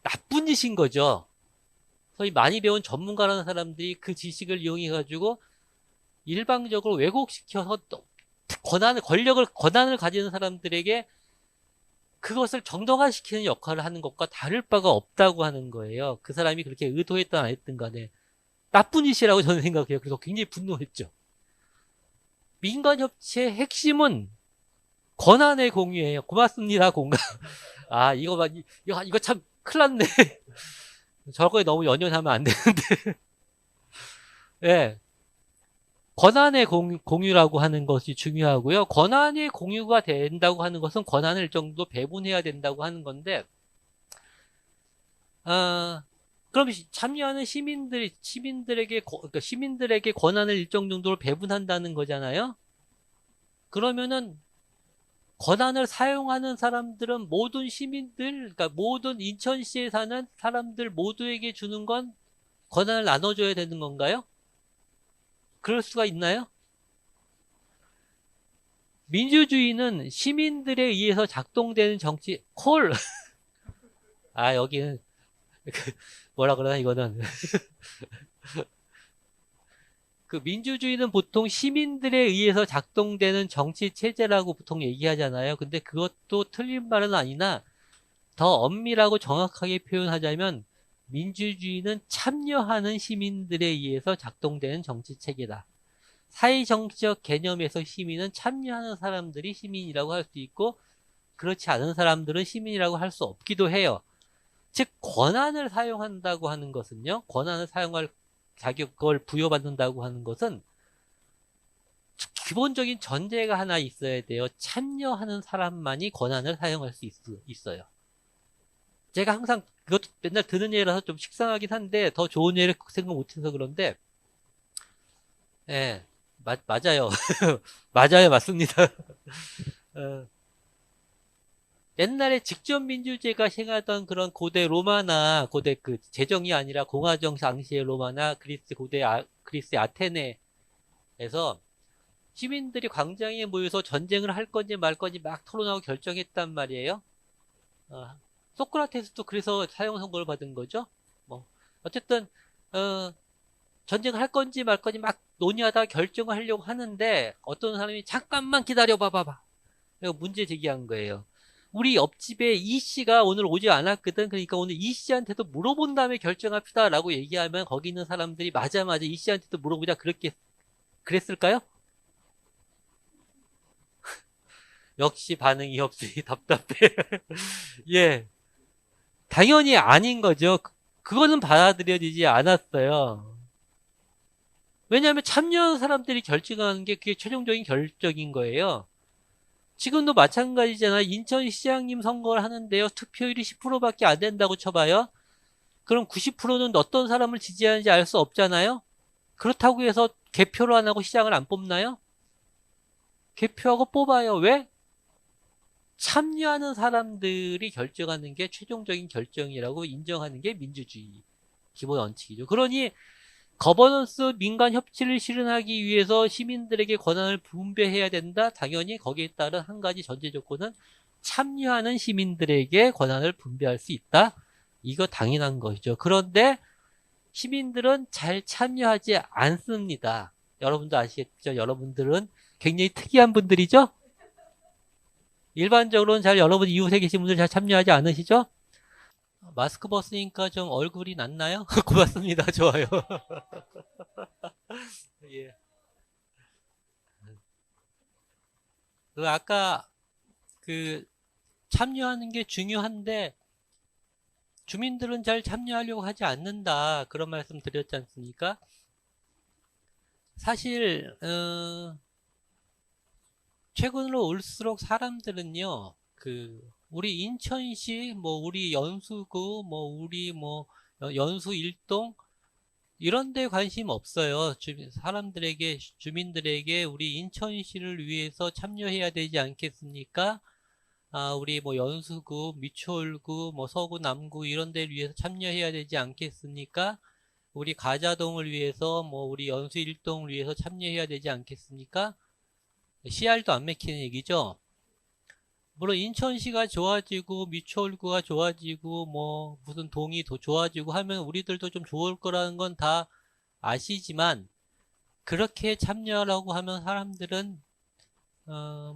Speaker 1: 나쁜 짓인 거죠. 소위 많이 배운 전문가라는 사람들이 그 지식을 이용해가지고 일방적으로 왜곡시켜서 또 권한을 가지는 사람들에게 그것을 정당화시키는 역할을 하는 것과 다를 바가 없다고 하는 거예요. 그 사람이 그렇게 의도했든 안 했든 간에. 나쁜 짓이라고 저는 생각해요. 그래서 굉장히 분노했죠. 민간협치의 핵심은 권한의 공유예요. 고맙습니다, 공감. 아, 이거 참 큰일 났네. 저거에 너무 연연하면 안 되는데. 예. 권한의 공유라고 하는 것이 중요하고요. 권한의 공유가 된다고 하는 것은 권한을 일정도 배분해야 된다고 하는 건데, 그럼 참여하는 그러니까 시민들에게 권한을 일정 정도로 배분한다는 거잖아요? 그러면은 권한을 사용하는 사람들은 모든 시민들, 그러니까 모든 인천시에 사는 사람들 모두에게 주는 건 권한을 나눠줘야 되는 건가요? 그럴 수가 있나요? 민주주의는 시민들에 의해서 작동되는 아, 여기는, 뭐라 그러나, 이거는. 그 민주주의는 보통 시민들에 의해서 작동되는 정치 체제라고 보통 얘기하잖아요. 근데 그것도 틀린 말은 아니나 더 엄밀하고 정확하게 표현하자면 민주주의는 참여하는 시민들에 의해서 작동되는 정치 체계다. 사회정치적 개념에서 시민은 참여하는 사람들이 시민이라고 할 수 있고 그렇지 않은 사람들은 시민이라고 할 수 없기도 해요. 즉 권한을 사용한다고 하는 것은요. 권한을 사용할 자격을 부여받는다고 하는 것은 기본적인 전제가 하나 있어야 돼요. 참여하는 사람만이 권한을 사용할 수 있어요. 제가 항상 그것도 맨날 드는 예라서 좀 식상하긴 한데 더 좋은 예를 생각 못해서 그런데 예, 맞아요. 맞아요. 맞습니다. 어, 옛날에 직접민주제가 행하던 그런 고대 로마나 고대 그 제정이 아니라 공화정 당시의 로마나 그리스 아테네에서 시민들이 광장에 모여서 전쟁을 할 건지 말 건지 막 토론하고 결정했단 말이에요. 소크라테스도 그래서 사형 선고를 받은 거죠. 뭐 어쨌든 어, 전쟁을 할 건지 말 건지 막 논의하다 결정을 하려고 하는데 어떤 사람이 잠깐만 기다려 봐봐봐. 문제 제기한 거예요. 우리 옆집에 이 씨가 오늘 오지 않았거든. 그러니까 오늘 이 씨한테도 물어본 다음에 결정합시다라고 얘기하면 거기 있는 사람들이 맞아 이 씨한테도 물어보자 그랬을까요? 역시 반응이 없으니 답답해. 예. 당연히 아닌 거죠. 그거는 받아들여지지 않았어요. 왜냐하면 참여한 사람들이 결정하는 게 그게 최종적인 결정인 거예요. 지금도 마찬가지잖아. 인천시장님 선거를 하는데요. 투표율이 10%밖에 안 된다고 쳐봐요. 그럼 90%는 어떤 사람을 지지하는지 알 수 없잖아요. 그렇다고 해서 개표를 안 하고 시장을 안 뽑나요? 개표하고 뽑아요. 왜? 참여하는 사람들이 결정하는 게 최종적인 결정이라고 인정하는 게 민주주의 기본 원칙이죠. 그러니 거버넌스 민간 협치를 실현하기 위해서 시민들에게 권한을 분배해야 된다. 당연히 거기에 따른 한 가지 전제 조건은 참여하는 시민들에게 권한을 분배할 수 있다. 이거 당연한 것이죠. 그런데 시민들은 잘 참여하지 않습니다. 여러분도 아시겠죠? 여러분들은 굉장히 특이한 분들이죠? 일반적으로는 잘 여러분 이웃에 계신 분들 잘 참여하지 않으시죠? 마스크 벗으니까 좀 얼굴이 낫나요? 고맙습니다. 좋아요. 예. 아까 그 참여하는 게 중요한데 주민들은 잘 참여하려고 하지 않는다. 그런 말씀 드렸지 않습니까? 사실 최근으로 올수록 사람들은요. 우리 인천시 뭐 우리 연수구 뭐 우리 뭐 연수 일동 이런 데 관심 없어요. 주민들에게 우리 인천시를 위해서 참여해야 되지 않겠습니까? 우리 뭐 연수구, 미추홀구, 뭐 서구, 남구 이런 데를 위해서 참여해야 되지 않겠습니까? 우리 가자동을 위해서 뭐 우리 연수 일동을 위해서 참여해야 되지 않겠습니까? CR도 안 맥히는 얘기죠. 물론 인천시가 좋아지고 미추홀구가 좋아지고 뭐 무슨 동이 더 좋아지고 하면 우리들도 좀 좋을 거라는 건 다 아시지만 그렇게 참여하라고 하면 사람들은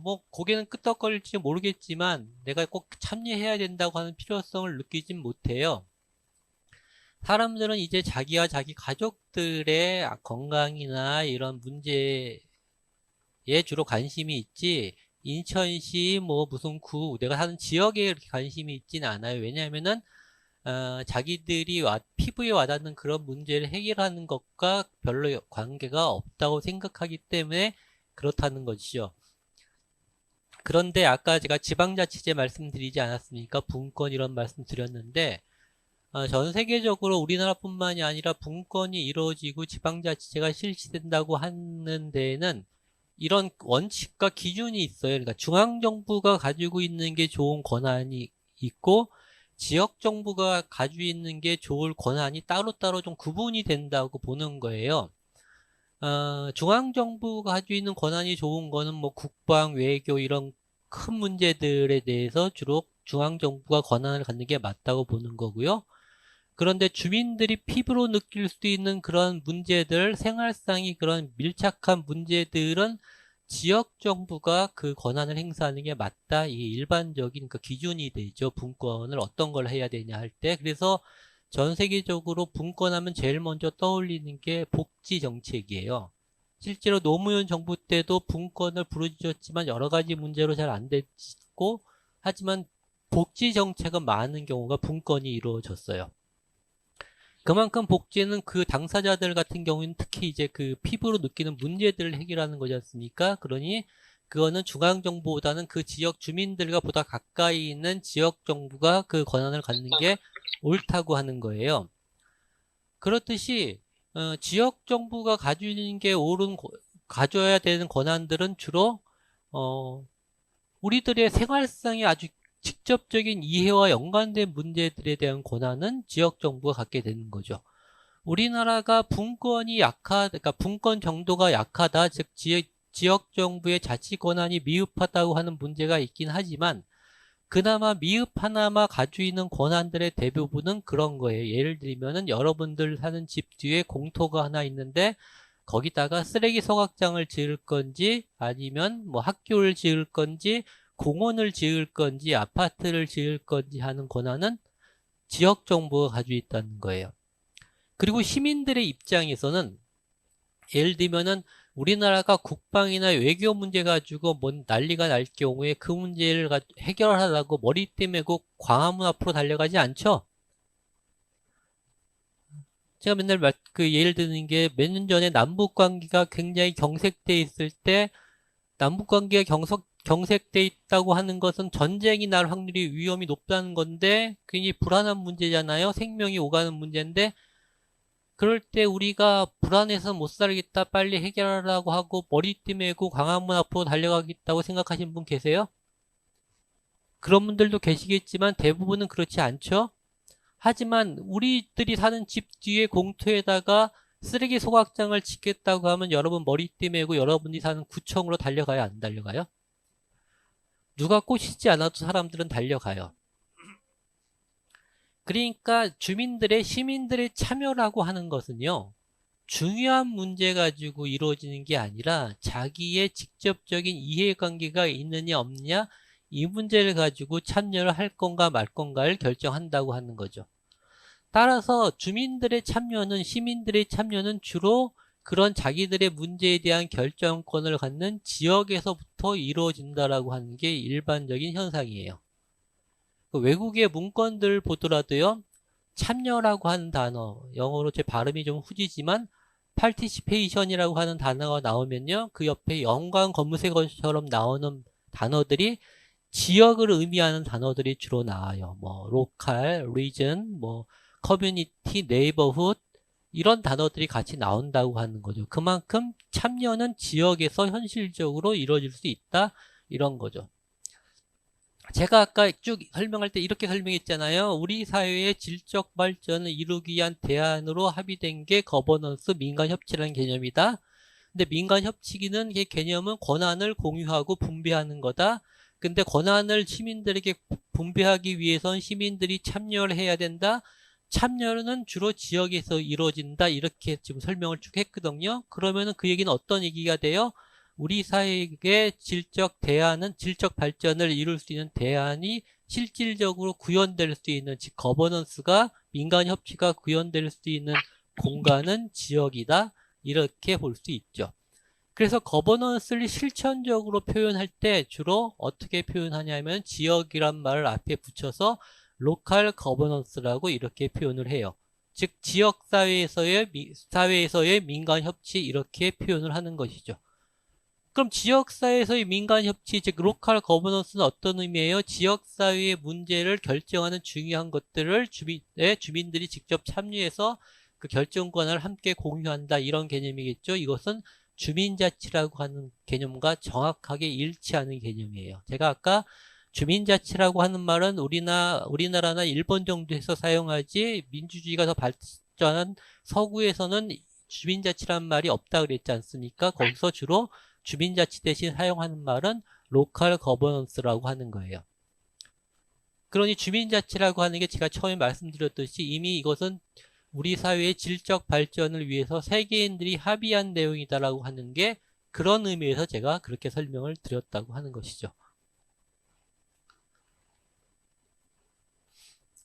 Speaker 1: 뭐 고개는 끄덕거릴지 모르겠지만 내가 꼭 참여해야 된다고 하는 필요성을 느끼진 못해요. 사람들은 이제 자기와 자기 가족들의 건강이나 이런 문제에 주로 관심이 있지 인천시 뭐 무슨 구 내가 사는 지역에 그렇게 관심이 있지는 않아요. 왜냐하면은 자기들이 피부에 와닿는 그런 문제를 해결하는 것과 별로 관계가 없다고 생각하기 때문에 그렇다는 것이죠. 그런데 아까 제가 지방자치제 말씀드리지 않았습니까? 분권 이런 말씀 드렸는데 전 세계적으로 우리나라뿐만이 아니라 분권이 이루어지고 지방자치제가 실시된다고 하는 데에는 이런 원칙과 기준이 있어요. 그러니까 중앙정부가 가지고 있는 게 좋은 권한이 있고 지역정부가 가지고 있는 게 좋을 권한이 따로따로 좀 구분이 된다고 보는 거예요. 중앙정부가 가지고 있는 권한이 좋은 거는 뭐 국방, 외교 이런 큰 문제들에 대해서 주로 중앙정부가 권한을 갖는 게 맞다고 보는 거고요. 그런데 주민들이 피부로 느낄 수 있는 그런 문제들, 생활상의 그런 밀착한 문제들은 지역정부가 그 권한을 행사하는 게 맞다. 이게 일반적인 그 기준이 되죠. 분권을 어떤 걸 해야 되냐 할 때. 그래서 전 세계적으로 분권하면 제일 먼저 떠올리는 게 복지 정책이에요. 실제로 노무현 정부 때도 분권을 부르짖었지만 여러 가지 문제로 잘 안 됐고, 하지만 복지 정책은 많은 경우가 분권이 이루어졌어요. 그만큼 복지는 그 당사자들 같은 경우는 특히 이제 그 피부로 느끼는 문제들을 해결하는 거지 않습니까? 그러니 그거는 중앙정부보다는 그 지역 주민들과 보다 가까이 있는 지역정부가 그 권한을 갖는 게 옳다고 하는 거예요. 그렇듯이 지역정부가 가지고 있는 게 가져야 되는 권한들은 주로 우리들의 생활상에 아주 직접적인 이해와 연관된 문제들에 대한 권한은 지역정부가 갖게 되는 거죠. 우리나라가 그러니까 분권 정도가 약하다, 즉 지역정부의 자치 권한이 미흡하다고 하는 문제가 있긴 하지만 그나마 미흡 하나마 가지고 있는 권한들의 대부분은 그런 거예요. 예를 들면은 여러분들 사는 집 뒤에 공터가 하나 있는데 거기다가 쓰레기 소각장을 지을 건지 아니면 뭐 학교를 지을 건지 공원을 지을 건지 아파트를 지을 건지 하는 권한은 지역 정부가 가지고 있다는 거예요. 그리고 시민들의 입장에서는 예를 들면은 우리나라가 국방이나 외교 문제 가지고 뭔 난리가 날 경우에 그 문제를 해결하려고 머리띠 메고 광화문 앞으로 달려가지 않죠? 제가 맨날 예를 드는 게 몇 년 전에 남북 관계가 굉장히 경색돼 있을 때 남북 관계가 경색돼 있다고 하는 것은 전쟁이 날 확률이 위험이 높다는 건데 굉장히 불안한 문제잖아요. 생명이 오가는 문제인데 그럴 때 우리가 불안해서 못 살겠다 빨리 해결하라고 하고 머리띠 메고 광화문 앞으로 달려가겠다고 생각하시는 분 계세요? 그런 분들도 계시겠지만 대부분은 그렇지 않죠? 하지만 우리들이 사는 집 뒤에 공터에다가 쓰레기 소각장을 짓겠다고 하면 여러분 머리띠 메고 여러분이 사는 구청으로 달려가요? 안 달려가요? 누가 꼬시지 않아도 사람들은 달려가요. 그러니까 시민들의 참여라고 하는 것은요, 중요한 문제 가지고 이루어지는 게 아니라 자기의 직접적인 이해관계가 있느냐 없느냐 이 문제를 가지고 참여를 할 건가 말 건가를 결정한다고 하는 거죠. 따라서 시민들의 참여는 주로 그런 자기들의 문제에 대한 결정권을 갖는 지역에서부터 이루어진다라고 하는 게 일반적인 현상이에요. 외국의 문건들 보더라도요, 참여라고 하는 단어, 영어로 제 발음이 좀 후지지만 participation이라고 하는 단어가 나오면요, 그 옆에 연관 검색어처럼 나오는 단어들이 지역을 의미하는 단어들이 주로 나와요. 뭐 local, region, 뭐 community, neighborhood 이런 단어들이 같이 나온다고 하는 거죠. 그만큼 참여는 지역에서 현실적으로 이루어질 수 있다 이런 거죠. 제가 아까 쭉 설명할 때 이렇게 설명했잖아요. 우리 사회의 질적 발전을 이루기 위한 대안으로 합의된 게 거버넌스 민간협치라는 개념이다. 근데 민간협치기는 이 개념은 권한을 공유하고 분배하는 거다. 근데 권한을 시민들에게 분배하기 위해선 시민들이 참여를 해야 된다. 참여는 주로 지역에서 이루어진다. 이렇게 지금 설명을 쭉 했거든요. 그러면은 그 얘기는 어떤 얘기가 돼요? 우리 사회의 질적 발전을 이룰 수 있는 대안이 실질적으로 구현될 수 있는, 즉, 거버넌스가, 민간협치가 구현될 수 있는 공간은 지역이다. 이렇게 볼 수 있죠. 그래서 거버넌스를 실천적으로 표현할 때 주로 어떻게 표현하냐면 지역이란 말을 앞에 붙여서 로컬 거버넌스라고 이렇게 표현을 해요. 즉, 지역사회에서의 민간협치 이렇게 표현을 하는 것이죠. 그럼 지역사회에서의 민간협치, 즉 로컬 거버넌스는 어떤 의미예요? 지역사회의 문제를 결정하는 중요한 것들을 주민들이 직접 참여해서 그 결정권을 함께 공유한다 이런 개념이겠죠. 이것은 주민자치라고 하는 개념과 정확하게 일치하는 개념이에요. 제가 아까 주민자치라고 하는 말은 우리나라나 일본 정도에서 사용하지 민주주의가 더 발전한 서구에서는 주민자치라는 말이 없다 그랬지 않습니까? 거기서 주로 주민자치 대신 사용하는 말은 로컬 거버넌스라고 하는 거예요. 그러니 주민자치라고 하는 게 제가 처음에 말씀드렸듯이 이미 이것은 우리 사회의 질적 발전을 위해서 세계인들이 합의한 내용이다라고 하는 게 그런 의미에서 제가 그렇게 설명을 드렸다고 하는 것이죠.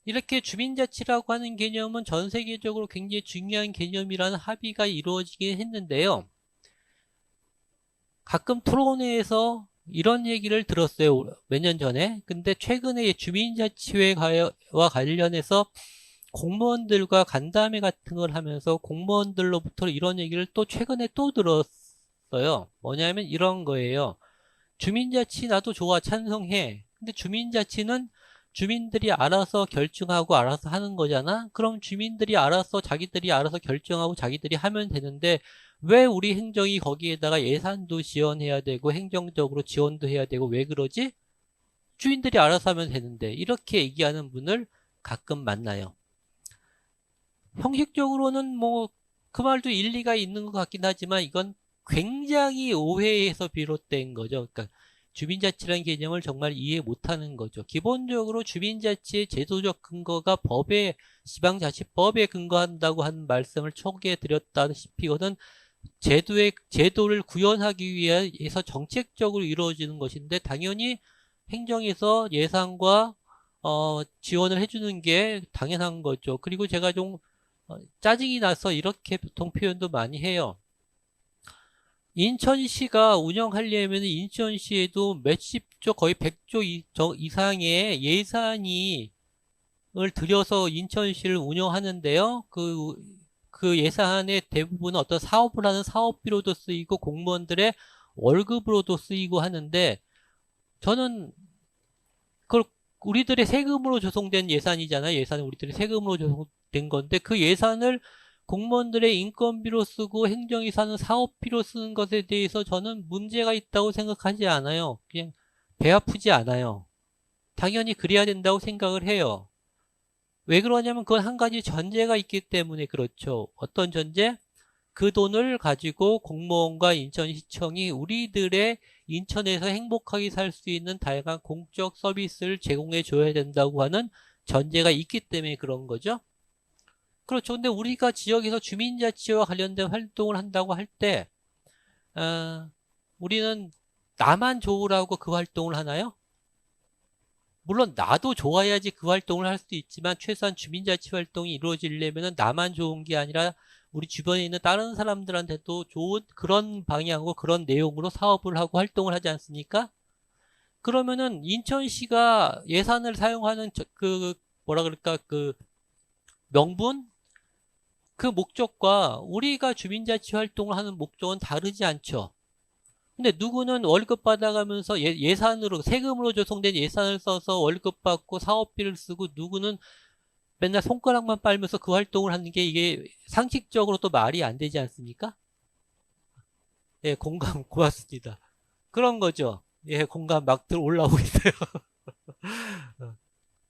Speaker 1: 이렇게 주민자치라고 하는 개념은 전 세계적으로 굉장히 중요한 개념이라는 합의가 이루어지긴 했는데요. 가끔 토론회에서 이런 얘기를 들었어요. 몇 년 전에. 근데 최근에 주민자치회와 관련해서 공무원들과 간담회 같은 걸 하면서 공무원들로부터 이런 얘기를 또 최근에 또 들었어요. 뭐냐면 이런 거예요. 주민자치 나도 좋아, 찬성해. 근데 주민자치는 주민들이 알아서 결정하고 알아서 하는 거잖아? 그럼 자기들이 알아서 결정하고 자기들이 하면 되는데 왜 우리 행정이 거기에다가 예산도 지원해야 되고 행정적으로 지원도 해야 되고 왜 그러지? 주민들이 알아서 하면 되는데 이렇게 얘기하는 분을 가끔 만나요. 형식적으로는 뭐 그 말도 일리가 있는 것 같긴 하지만 이건 굉장히 오해에서 비롯된 거죠. 그러니까 주민자치라는 개념을 정말 이해 못하는 거죠. 기본적으로 주민자치의 제도적 근거가 법에 지방자치법에 근거한다고 하는 말씀을 초기에 드렸다시피 이것은 제도를 구현하기 위해서 정책적으로 이루어지는 것인데 당연히 행정에서 예산과 지원을 해주는 게 당연한 거죠. 그리고 제가 좀 짜증이 나서 이렇게 보통 표현도 많이 해요. 인천시가 운영하려면 인천시에도 몇십조 거의 100조 이상의 예산이 을 들여서 인천시를 운영하는데요. 그 예산의 대부분은 어떤 사업을 하는 사업비로도 쓰이고 공무원들의 월급으로도 쓰이고 하는데 저는 그걸 우리들의 세금으로 조성된 예산이잖아요. 예산은 우리들의 세금으로 조성된 건데 그 예산을 공무원들의 인건비로 쓰고 행정이 사는 사업비로 쓰는 것에 대해서 저는 문제가 있다고 생각하지 않아요. 그냥 배 아프지 않아요. 당연히 그래야 된다고 생각을 해요. 왜 그러냐면 그건 한 가지 전제가 있기 때문에 그렇죠. 어떤 전제? 그 돈을 가지고 공무원과 인천시청이 우리들의 인천에서 행복하게 살 수 있는 다양한 공적 서비스를 제공해 줘야 된다고 하는 전제가 있기 때문에 그런 거죠. 그렇죠. 근데 우리가 지역에서 주민자치와 관련된 활동을 한다고 할 때, 우리는 나만 좋으라고 그 활동을 하나요? 물론 나도 좋아야지 그 활동을 할 수도 있지만 최소한 주민자치 활동이 이루어지려면 나만 좋은 게 아니라 우리 주변에 있는 다른 사람들한테도 좋은 그런 방향으로 그런 내용으로 사업을 하고 활동을 하지 않습니까? 그러면은 인천시가 예산을 사용하는 뭐라 그럴까 그 명분? 그 목적과 우리가 주민자치 활동을 하는 목적은 다르지 않죠. 근데 누구는 월급 받아가면서 예산으로 세금으로 조성된 예산을 써서 월급 받고 사업비를 쓰고 누구는 맨날 손가락만 빨면서 그 활동을 하는 게 이게 상식적으로 또 말이 안 되지 않습니까? 예, 공감 고맙습니다. 그런 거죠. 예, 공감 막 올라오고 있어요.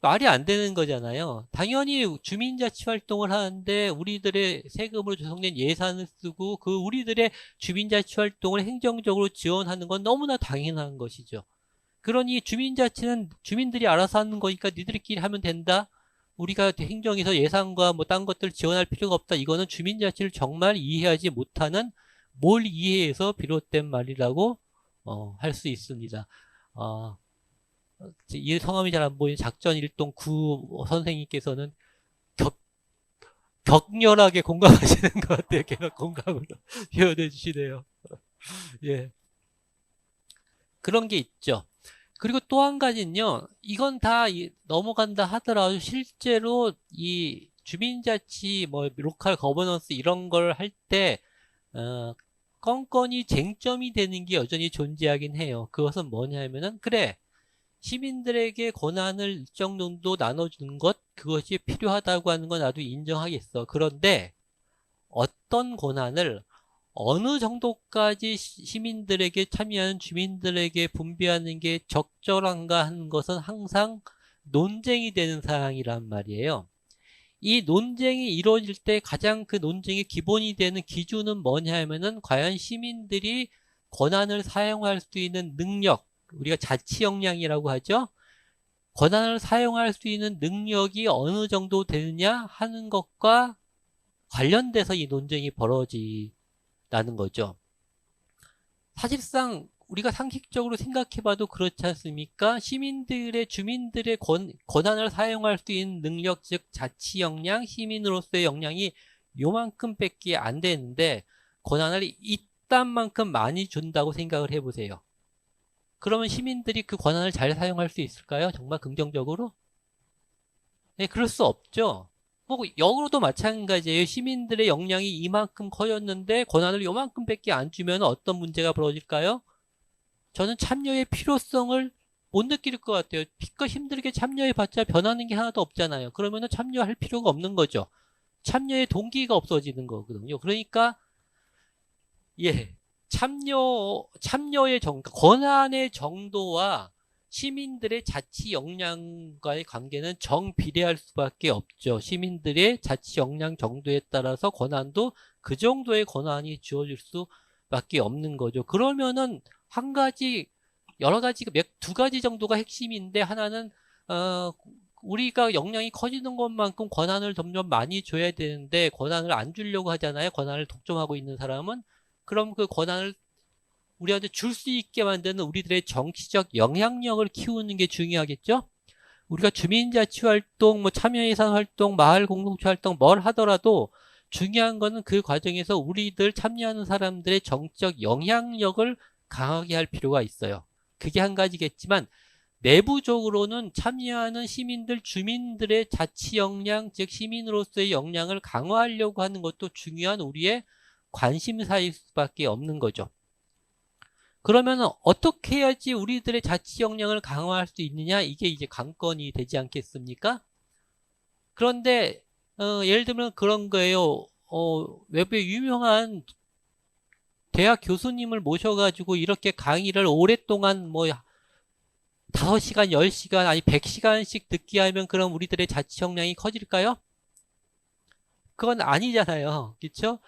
Speaker 1: 말이 안 되는 거잖아요. 당연히 주민자치 활동을 하는데 우리들의 세금으로 조성된 예산을 쓰고 그 우리들의 주민자치 활동을 행정적으로 지원하는 건 너무나 당연한 것이죠. 그러니 주민자치는 주민들이 알아서 하는 거니까 니들끼리 하면 된다. 우리가 행정에서 예산과 뭐 딴 것들 지원할 필요가 없다. 이거는 주민자치를 정말 이해하지 못하는 뭘 이해해서 비롯된 말이라고 할 수 있습니다. 이 성함이 잘 안 보이는 작전일동 구 선생님께서는 격렬하게 공감하시는 것 같아요. 계속 공감을 표현해 주시네요. 예. 그런 게 있죠. 그리고 또 한 가지는요, 이건 다 넘어간다 하더라도 실제로 이 주민자치, 뭐, 로컬 거버넌스 이런 걸 할 때, 건건이 쟁점이 되는 게 여전히 존재하긴 해요. 그것은 뭐냐면은, 그래. 시민들에게 권한을 일정 정도 나눠주는 것, 그것이 필요하다고 하는 건 나도 인정하겠어. 그런데 어떤 권한을 어느 정도까지 시민들에게 참여하는 주민들에게 분배하는 게 적절한가 하는 것은 항상 논쟁이 되는 사항이란 말이에요. 이 논쟁이 이루어질 때 가장 그 논쟁의 기본이 되는 기준은 뭐냐 하면은 과연 시민들이 권한을 사용할 수 있는 능력, 우리가 자치 역량이라고 하죠. 권한을 사용할 수 있는 능력이 어느 정도 되느냐 하는 것과 관련돼서 이 논쟁이 벌어진다는 거죠. 사실상 우리가 상식적으로 생각해봐도 그렇지 않습니까? 주민들의 권한을 사용할 수 있는 능력, 즉 자치 역량, 시민으로서의 역량이 요만큼밖에 안 되는데 권한을 이딴 만큼 많이 준다고 생각을 해보세요. 그러면 시민들이 그 권한을 잘 사용할 수 있을까요? 정말 긍정적으로? 네, 그럴 수 없죠. 뭐 역으로도 마찬가지예요. 시민들의 역량이 이만큼 커졌는데 권한을 요만큼밖에 안 주면 어떤 문제가 벌어질까요? 저는 참여의 필요성을 못 느낄 것 같아요. 피껏 힘들게 참여해봤자 변하는 게 하나도 없잖아요. 그러면 참여할 필요가 없는 거죠. 참여의 동기가 없어지는 거거든요. 그러니까 예, 참여의 권한의 정도와 시민들의 자치 역량과의 관계는 정비례할 수밖에 없죠. 시민들의 자치 역량 정도에 따라서 권한도 그 정도의 권한이 주어질 수밖에 없는 거죠. 그러면은 한 가지 여러 가지, 두 가지 정도가 핵심인데, 하나는, 우리가 역량이 커지는 것만큼 권한을 점점 많이 줘야 되는데, 권한을 안 주려고 하잖아요. 권한을 독점하고 있는 사람은. 그럼 그 권한을 우리한테 줄 수 있게 만드는 우리들의 정치적 영향력을 키우는 게 중요하겠죠? 우리가 주민자치활동, 뭐 참여예산 활동, 마을 공동체 활동 뭘 하더라도 중요한 거는 그 과정에서 우리들 참여하는 사람들의 정치적 영향력을 강하게 할 필요가 있어요. 그게 한 가지겠지만 내부적으로는 참여하는 시민들, 주민들의 자치 역량, 즉 시민으로서의 역량을 강화하려고 하는 것도 중요한 우리의 관심사일 수밖에 없는 거죠. 그러면 어떻게 해야지 우리들의 자치 역량을 강화할 수 있느냐? 이게 이제 관건이 되지 않겠습니까? 그런데 예를 들면 그런 거예요. 외부에 유명한 대학 교수님을 모셔가지고 이렇게 강의를 오랫동안 뭐 5시간, 10시간, 아니 100시간씩 듣게 하면 그럼 우리들의 자치 역량이 커질까요? 그건 아니잖아요. 그렇죠?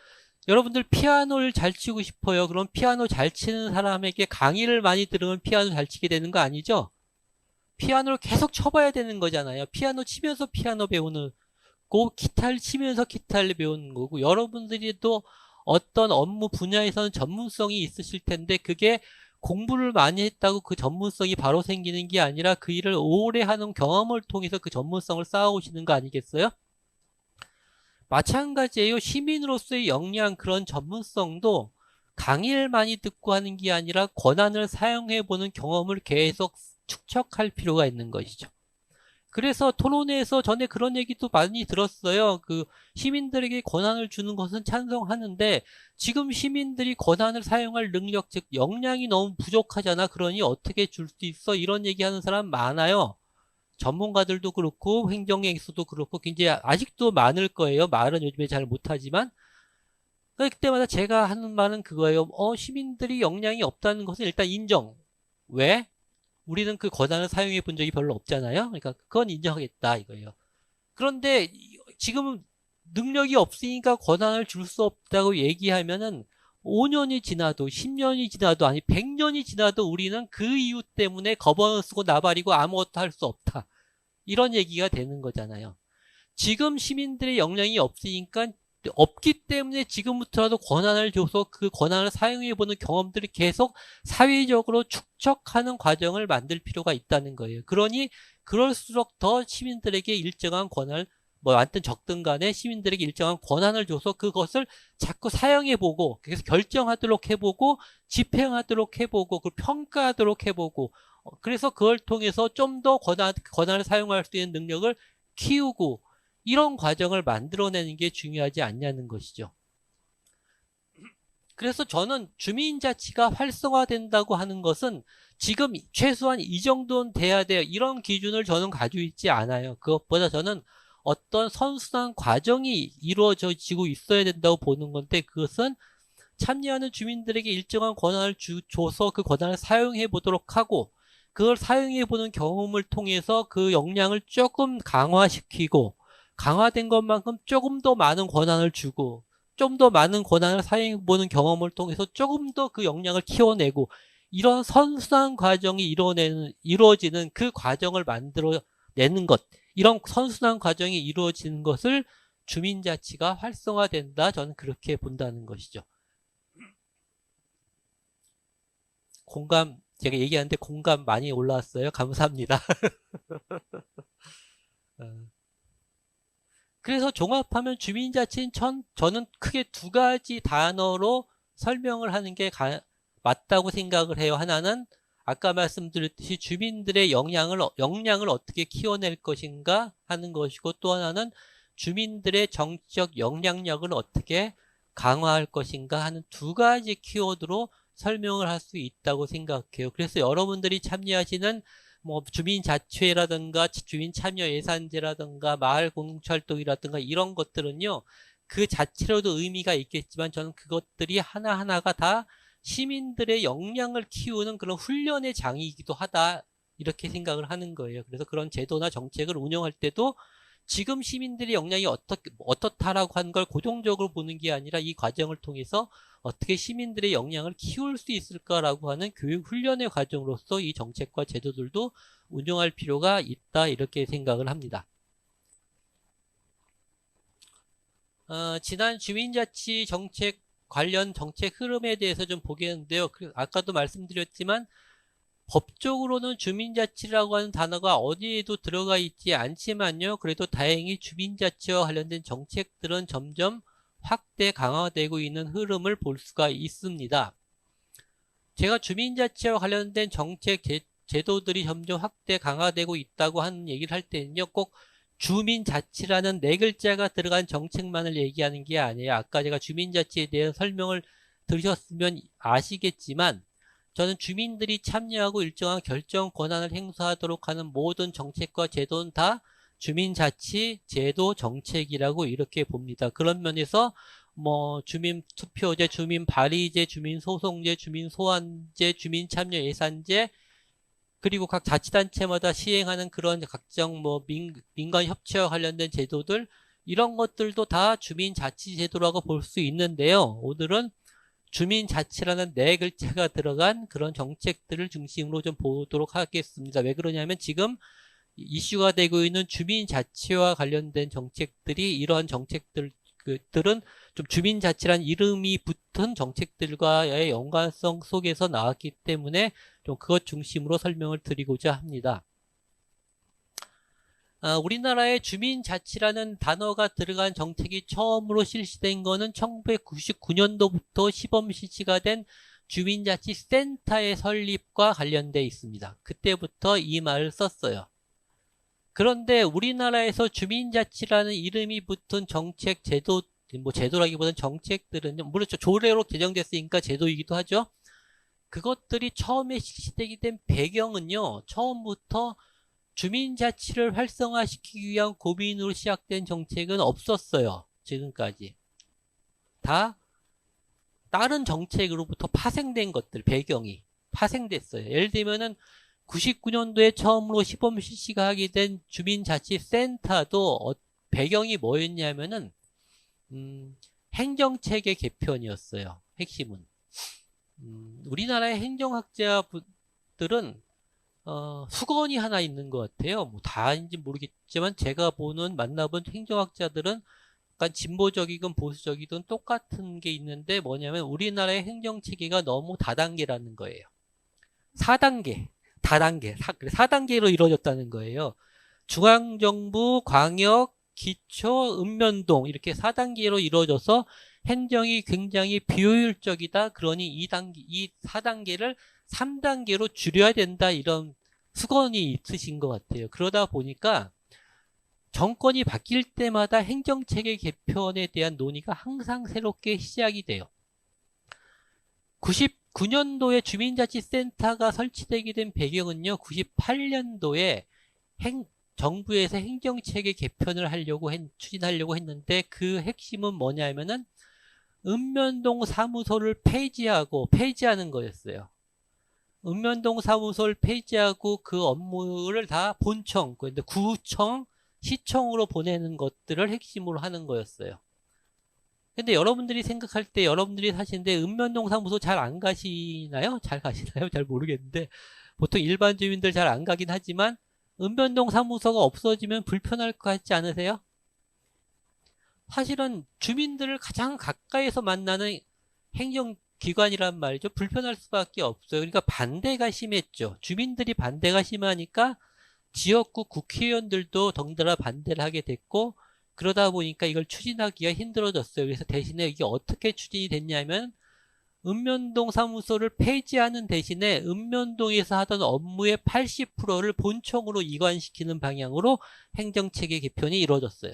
Speaker 1: 여러분들 피아노를 잘 치고 싶어요. 그럼 피아노 잘 치는 사람에게 강의를 많이 들으면 피아노 잘 치게 되는 거 아니죠? 피아노를 계속 쳐봐야 되는 거잖아요. 피아노 치면서 피아노 배우는 거, 기타를 치면서 기타를 배우는 거고, 여러분들이 또 어떤 업무 분야에서는 전문성이 있으실 텐데, 그게 공부를 많이 했다고 그 전문성이 바로 생기는 게 아니라 그 일을 오래 하는 경험을 통해서 그 전문성을 쌓아오시는 거 아니겠어요? 마찬가지예요. 시민으로서의 역량, 그런 전문성도 강의를 많이 듣고 하는 게 아니라 권한을 사용해보는 경험을 계속 축적할 필요가 있는 것이죠. 그래서 토론회에서 전에 그런 얘기도 많이 들었어요. 그 시민들에게 권한을 주는 것은 찬성하는데 지금 시민들이 권한을 사용할 능력, 즉 역량이 너무 부족하잖아. 그러니 어떻게 줄 수 있어? 이런 얘기하는 사람 많아요. 전문가들도 그렇고 행정에서도 그렇고 굉장히 아직도 많을 거예요. 말은 요즘에 잘 못하지만. 그때마다 제가 하는 말은 그거예요. 시민들이 역량이 없다는 것은 일단 인정. 왜? 우리는 그 권한을 사용해 본 적이 별로 없잖아요. 그러니까 그건 인정하겠다 이거예요. 그런데 지금 능력이 없으니까 권한을 줄 수 없다고 얘기하면은 5년이 지나도 10년이 지나도 아니 100년이 지나도 우리는 그 이유 때문에 겁을 쓰고 나발이고 아무것도 할 수 없다. 이런 얘기가 되는 거잖아요. 지금 시민들의 역량이 없으니까 없기 때문에 지금부터라도 권한을 줘서 그 권한을 사용해보는 경험들이 계속 사회적으로 축적하는 과정을 만들 필요가 있다는 거예요. 그러니 그럴수록 더 시민들에게 일정한 권한을 뭐 완전 적든 간에 시민들에게 일정한 권한을 줘서 그것을 자꾸 사용해보고 그래서 결정하도록 해보고 집행하도록 해보고 그 평가하도록 해보고 그래서 그걸 통해서 좀 더 권한을 사용할 수 있는 능력을 키우고 이런 과정을 만들어내는 게 중요하지 않냐는 것이죠. 그래서 저는 주민자치가 활성화된다고 하는 것은 지금 최소한 이 정도는 돼야 돼요. 이런 기준을 저는 가지고 있지 않아요. 그것보다 저는 어떤 선순환 과정이 이루어지고 있어야 된다고 보는 건데 그것은 참여하는 주민들에게 일정한 권한을 줘서 그 권한을 사용해 보도록 하고 그걸 사용해 보는 경험을 통해서 그 역량을 조금 강화시키고 강화된 것만큼 조금 더 많은 권한을 주고 좀 더 많은 권한을 사용해보는 경험을 통해서 조금 더 그 역량을 키워내고 이런 선순환 과정이 이루어지는 그 과정을 만들어내는 것 이런 선순환 과정이 이루어지는 것을 주민자치가 활성화된다 저는 그렇게 본다는 것이죠. 제가 얘기하는데 공감 많이 올라왔어요. 감사합니다. 그래서 종합하면 주민자치는 저는 크게 두 가지 단어로 설명을 하는 게 맞다고 생각을 해요. 하나는 아까 말씀드렸듯이 주민들의 역량을 어떻게 키워낼 것인가 하는 것이고 또 하나는 주민들의 정치적 영향력을 어떻게 강화할 것인가 하는 두 가지 키워드로 설명을 할 수 있다고 생각해요. 그래서 여러분들이 참여하시는 뭐 주민자치회라든가 주민참여예산제라든가 마을 공동체활동이라든가 이런 것들은요. 그 자체로도 의미가 있겠지만 저는 그것들이 하나하나가 다 시민들의 역량을 키우는 그런 훈련의 장이기도 하다. 이렇게 생각을 하는 거예요. 그래서 그런 제도나 정책을 운영할 때도 지금 시민들의 역량이 어떻다라고 하는 걸 고정적으로 보는 게 아니라 이 과정을 통해서 어떻게 시민들의 역량을 키울 수 있을까라고 하는 교육 훈련의 과정으로서 이 정책과 제도들도 운영할 필요가 있다, 이렇게 생각을 합니다. 지난 주민자치 정책 관련 정책 흐름에 대해서 좀 보겠는데요. 아까도 말씀드렸지만 법적으로는 주민자치라고 하는 단어가 어디에도 들어가 있지 않지만요. 그래도 다행히 주민자치와 관련된 정책들은 점점 확대 강화되고 있는 흐름을 볼 수가 있습니다. 제가 주민자치와 관련된 정책 제도들이 점점 확대 강화되고 있다고 하는 얘기를 할 때는요, 꼭 주민자치라는 네 글자가 들어간 정책만을 얘기하는 게 아니에요. 아까 제가 주민자치에 대한 설명을 들으셨으면 아시겠지만, 저는 주민들이 참여하고 일정한 결정 권한을 행사하도록 하는 모든 정책과 제도는 다 주민자치 제도 정책이라고 이렇게 봅니다. 그런 면에서 뭐 주민투표제, 주민발의제, 주민소송제, 주민소환제, 주민참여예산제, 그리고 각 자치단체마다 시행하는 그런 각종 뭐 민간 협치와 관련된 제도들, 이런 것들도 다 주민자치제도라고 볼 수 있는데요. 오늘은 주민자치라는 네 글자가 들어간 그런 정책들을 중심으로 좀 보도록 하겠습니다. 왜 그러냐면 지금 이슈가 되고 있는 주민자치와 관련된 정책들이, 이러한 정책들은 좀 주민자치란 이름이 붙은 정책들과의 연관성 속에서 나왔기 때문에 좀 그것 중심으로 설명을 드리고자 합니다. 우리나라에 주민자치라는 단어가 들어간 정책이 처음으로 실시된 거는 1999년도부터 시범 실시가 된 주민자치센터의 설립과 관련돼 있습니다. 그때부터 이 말을 썼어요. 그런데 우리나라에서 주민자치라는 이름이 붙은 정책, 제도, 뭐 제도라기보다는 정책들은, 물론 조례로 개정됐으니까 제도이기도 하죠. 그것들이 처음에 실시되게 된 배경은요, 처음부터 주민자치를 활성화시키기 위한 고민으로 시작된 정책은 없었어요. 지금까지. 다 다른 정책으로부터 파생된 것들, 배경이 파생됐어요. 예를 들면은 99년도에 처음으로 시범 실시가 하게 된 주민자치센터도 배경이 뭐였냐면은 행정체계 개편이었어요. 핵심은. 우리나라의 행정학자들은 수건이 하나 있는 것 같아요. 뭐 다인지 모르겠지만 제가 만나본 행정학자들은 약간 진보적이든 보수적이든 똑같은 게 있는데, 뭐냐면 우리나라의 행정체계가 너무 다단계라는 거예요. 4단계, 다단계, 4단계로 이루어졌다는 거예요. 중앙정부, 광역, 기초, 읍면동, 이렇게 4단계로 이루어져서 행정이 굉장히 비효율적이다. 그러니 이 4단계를 3단계로 줄여야 된다, 이런 수건이 있으신 것 같아요. 그러다 보니까 정권이 바뀔 때마다 행정체계 개편에 대한 논의가 항상 새롭게 시작이 돼요. 99년도에 주민자치센터가 설치되게 된 배경은요, 98년도에 정부에서 행정체계 개편을 추진하려고 했는데, 그 핵심은 뭐냐면은 읍면동 사무소를 폐지하는 거였어요. 읍면동 사무소를 폐지하고 그 업무를 다 본청, 근데 구청, 시청으로 보내는 것들을 핵심으로 하는 거였어요. 근데 여러분들이 생각할 때, 여러분들이 사시는데 읍면동 사무소 잘 안 가시나요? 잘 가시나요? 잘 모르겠는데 보통 일반 주민들 잘 안 가긴 하지만 읍면동 사무소가 없어지면 불편할 것 같지 않으세요? 사실은 주민들을 가장 가까이서 만나는 행정기관이란 말이죠. 불편할 수밖에 없어요. 그러니까 반대가 심했죠. 주민들이 반대가 심하니까 지역구 국회의원들도 덩달아 반대를 하게 됐고, 그러다 보니까 이걸 추진하기가 힘들어졌어요. 그래서 대신에 이게 어떻게 추진이 됐냐면, 읍면동 사무소를 폐지하는 대신에 읍면동에서 하던 업무의 80%를 본청으로 이관시키는 방향으로 행정체계 개편이 이루어졌어요.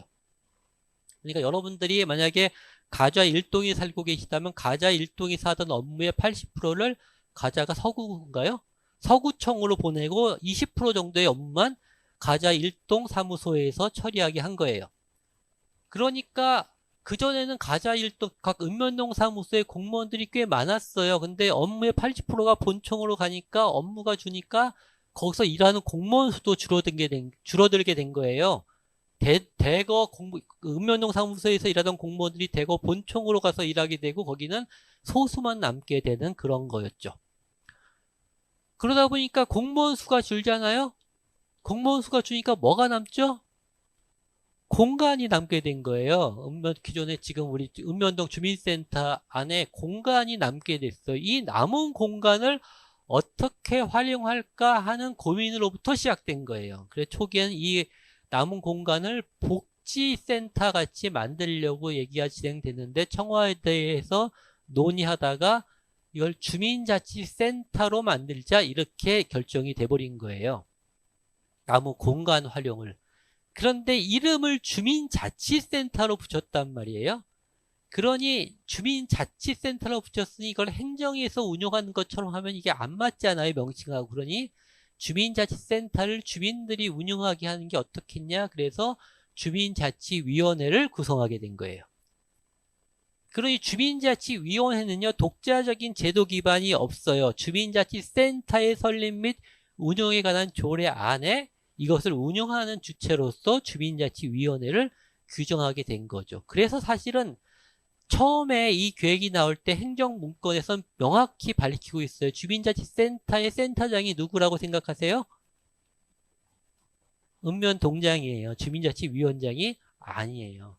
Speaker 1: 그러니까 여러분들이 만약에 가자 1동에 살고 계시다면 가자 1동에서 하던 업무의 80%를, 가자가 서구인가요? 서구청으로 보내고 20% 정도의 업무만 가자 1동 사무소에서 처리하게 한 거예요. 그러니까 그전에는 가자 1동, 각 읍면동 사무소에 공무원들이 꽤 많았어요. 근데 업무의 80%가 본청으로 가니까, 업무가 주니까 거기서 일하는 공무원 수도 줄어들게 된 거예요. 대거 읍면동 사무소에서 일하던 공무원들이 대거 본청으로 가서 일하게 되고 거기는 소수만 남게 되는 그런 거였죠. 그러다 보니까 공무원 수가 줄잖아요. 공무원 수가 주니까 뭐가 남죠? 공간이 남게 된 거예요. 기존에 지금 우리 읍면동 주민센터 안에 공간이 남게 됐어요. 이 남은 공간을 어떻게 활용할까 하는 고민으로부터 시작된 거예요. 그래서 초기에는 이 남은 공간을 복지센터 같이 만들려고 얘기가 진행됐는데 청와대에서 논의하다가 이걸 주민자치센터로 만들자 이렇게 결정이 돼버린 거예요. 남은 공간 활용을. 그런데 이름을 주민자치센터로 붙였단 말이에요. 그러니 주민자치센터로 붙였으니 이걸 행정에서 운영하는 것처럼 하면 이게 안 맞잖아요, 명칭하고. 그러니 주민자치센터를 주민들이 운영하게 하는 게 어떻겠냐. 그래서 주민자치위원회를 구성하게 된 거예요. 그러니 주민자치위원회는요, 독자적인 제도 기반이 없어요. 주민자치센터의 설립 및 운영에 관한 조례 안에 이것을 운영하는 주체로서 주민자치위원회를 규정하게 된 거죠. 그래서 사실은 처음에 이 계획이 나올 때 행정문건에선 명확히 밝히고 있어요. 주민자치센터의 센터장이 누구라고 생각하세요? 읍면동장이에요. 주민자치위원장이 아니에요.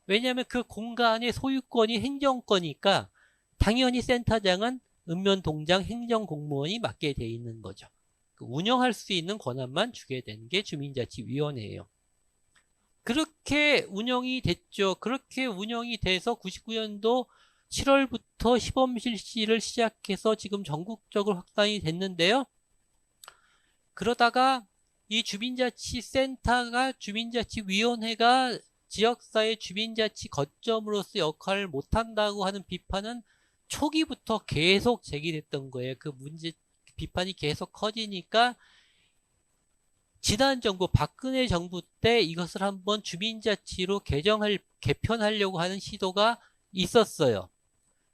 Speaker 1: 왜냐하면 그 공간의 소유권이 행정권이니까 당연히 센터장은 읍면동장 행정공무원이 맡게 돼 있는 거죠. 운영할 수 있는 권한만 주게 된 게 주민자치위원회예요. 그렇게 운영이 됐죠. 그렇게 운영이 돼서 99년도 7월부터 시범 실시를 시작해서 지금 전국적으로 확산이 됐는데요. 그러다가 이 주민자치센터가 주민자치위원회가 지역사회 주민자치 거점으로서 역할을 못한다고 하는 비판은 초기부터 계속 제기됐던 거예요. 그 문제 비판이 계속 커지니까 지난 정부 박근혜 정부 때 이것을 한번 주민자치로 개편하려고 하는 시도가 있었어요.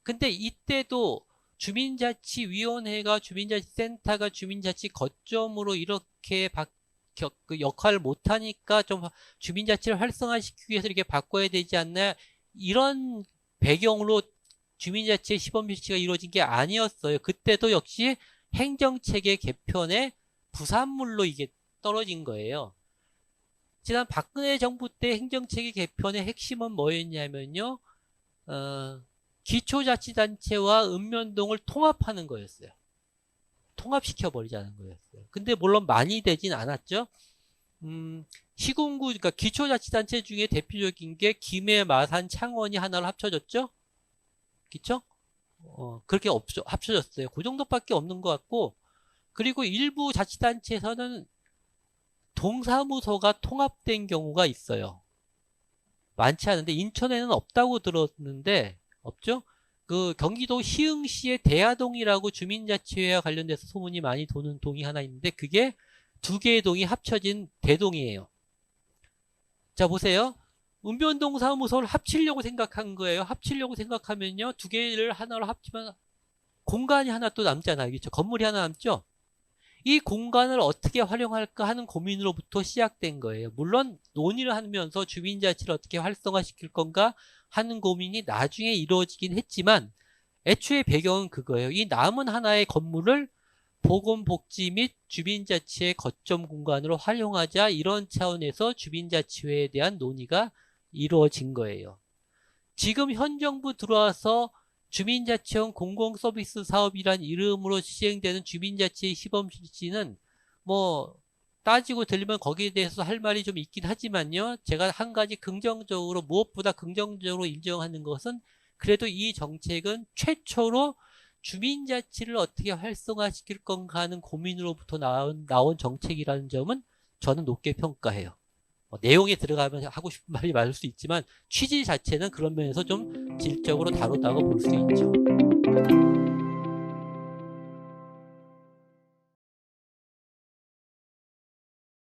Speaker 1: 근데 이때도 주민자치위원회가 주민자치센터가 주민자치 거점으로 이렇게 그 역할을 못하니까 좀 주민자치를 활성화시키기 위해서 이렇게 바꿔야 되지 않나, 이런 배경으로 주민자치의 시범실시가 이루어진 게 아니었어요. 그때도 역시 행정체계 개편의 부산물로 이게 떨어진 거예요. 지난 박근혜 정부 때 행정체계 개편의 핵심은 뭐였냐면요, 기초자치단체와 읍면동을 통합하는 거였어요. 통합시켜버리자는 거였어요. 근데 물론 많이 되진 않았죠. 시군구, 그러니까 기초자치단체 중에 대표적인 게 김해, 마산, 창원이 하나로 합쳐졌죠. 그쵸? 그렇게 합쳐졌어요. 그 정도밖에 없는 것 같고, 그리고 일부 자치단체에서는 동사무소가 통합된 경우가 있어요. 많지 않은데 인천에는 없다고 들었는데, 없죠? 그 경기도 시흥시의 대하동이라고 주민자치회와 관련돼서 소문이 많이 도는 동이 하나 있는데 그게 두 개의 동이 합쳐진 대동이에요. 자, 보세요. 읍면동 사무소를 합치려고 생각한 거예요. 합치려고 생각하면요, 두 개를 하나로 합치면 공간이 하나 또 남잖아요. 그렇죠? 건물이 하나 남죠? 이 공간을 어떻게 활용할까 하는 고민으로부터 시작된 거예요. 물론 논의를 하면서 주민자치를 어떻게 활성화시킬 건가 하는 고민이 나중에 이루어지긴 했지만 애초에 배경은 그거예요. 이 남은 하나의 건물을 보건복지 및 주민자치의 거점 공간으로 활용하자, 이런 차원에서 주민자치회에 대한 논의가 이루어진 거예요. 지금 현 정부 들어와서 주민자치형 공공서비스 사업이란 이름으로 시행되는 주민자치의 시범실시는 뭐 따지고 들리면 거기에 대해서 할 말이 좀 있긴 하지만요, 제가 한 가지 긍정적으로, 무엇보다 긍정적으로 인정하는 것은 그래도 이 정책은 최초로 주민자치를 어떻게 활성화시킬 건가 하는 고민으로부터 나온 정책이라는 점은 저는 높게 평가해요. 내용에 들어가면 하고 싶은 말이 많을 수 있지만 취지 자체는 그런 면에서 좀 질적으로 다루다고 볼 수 있죠.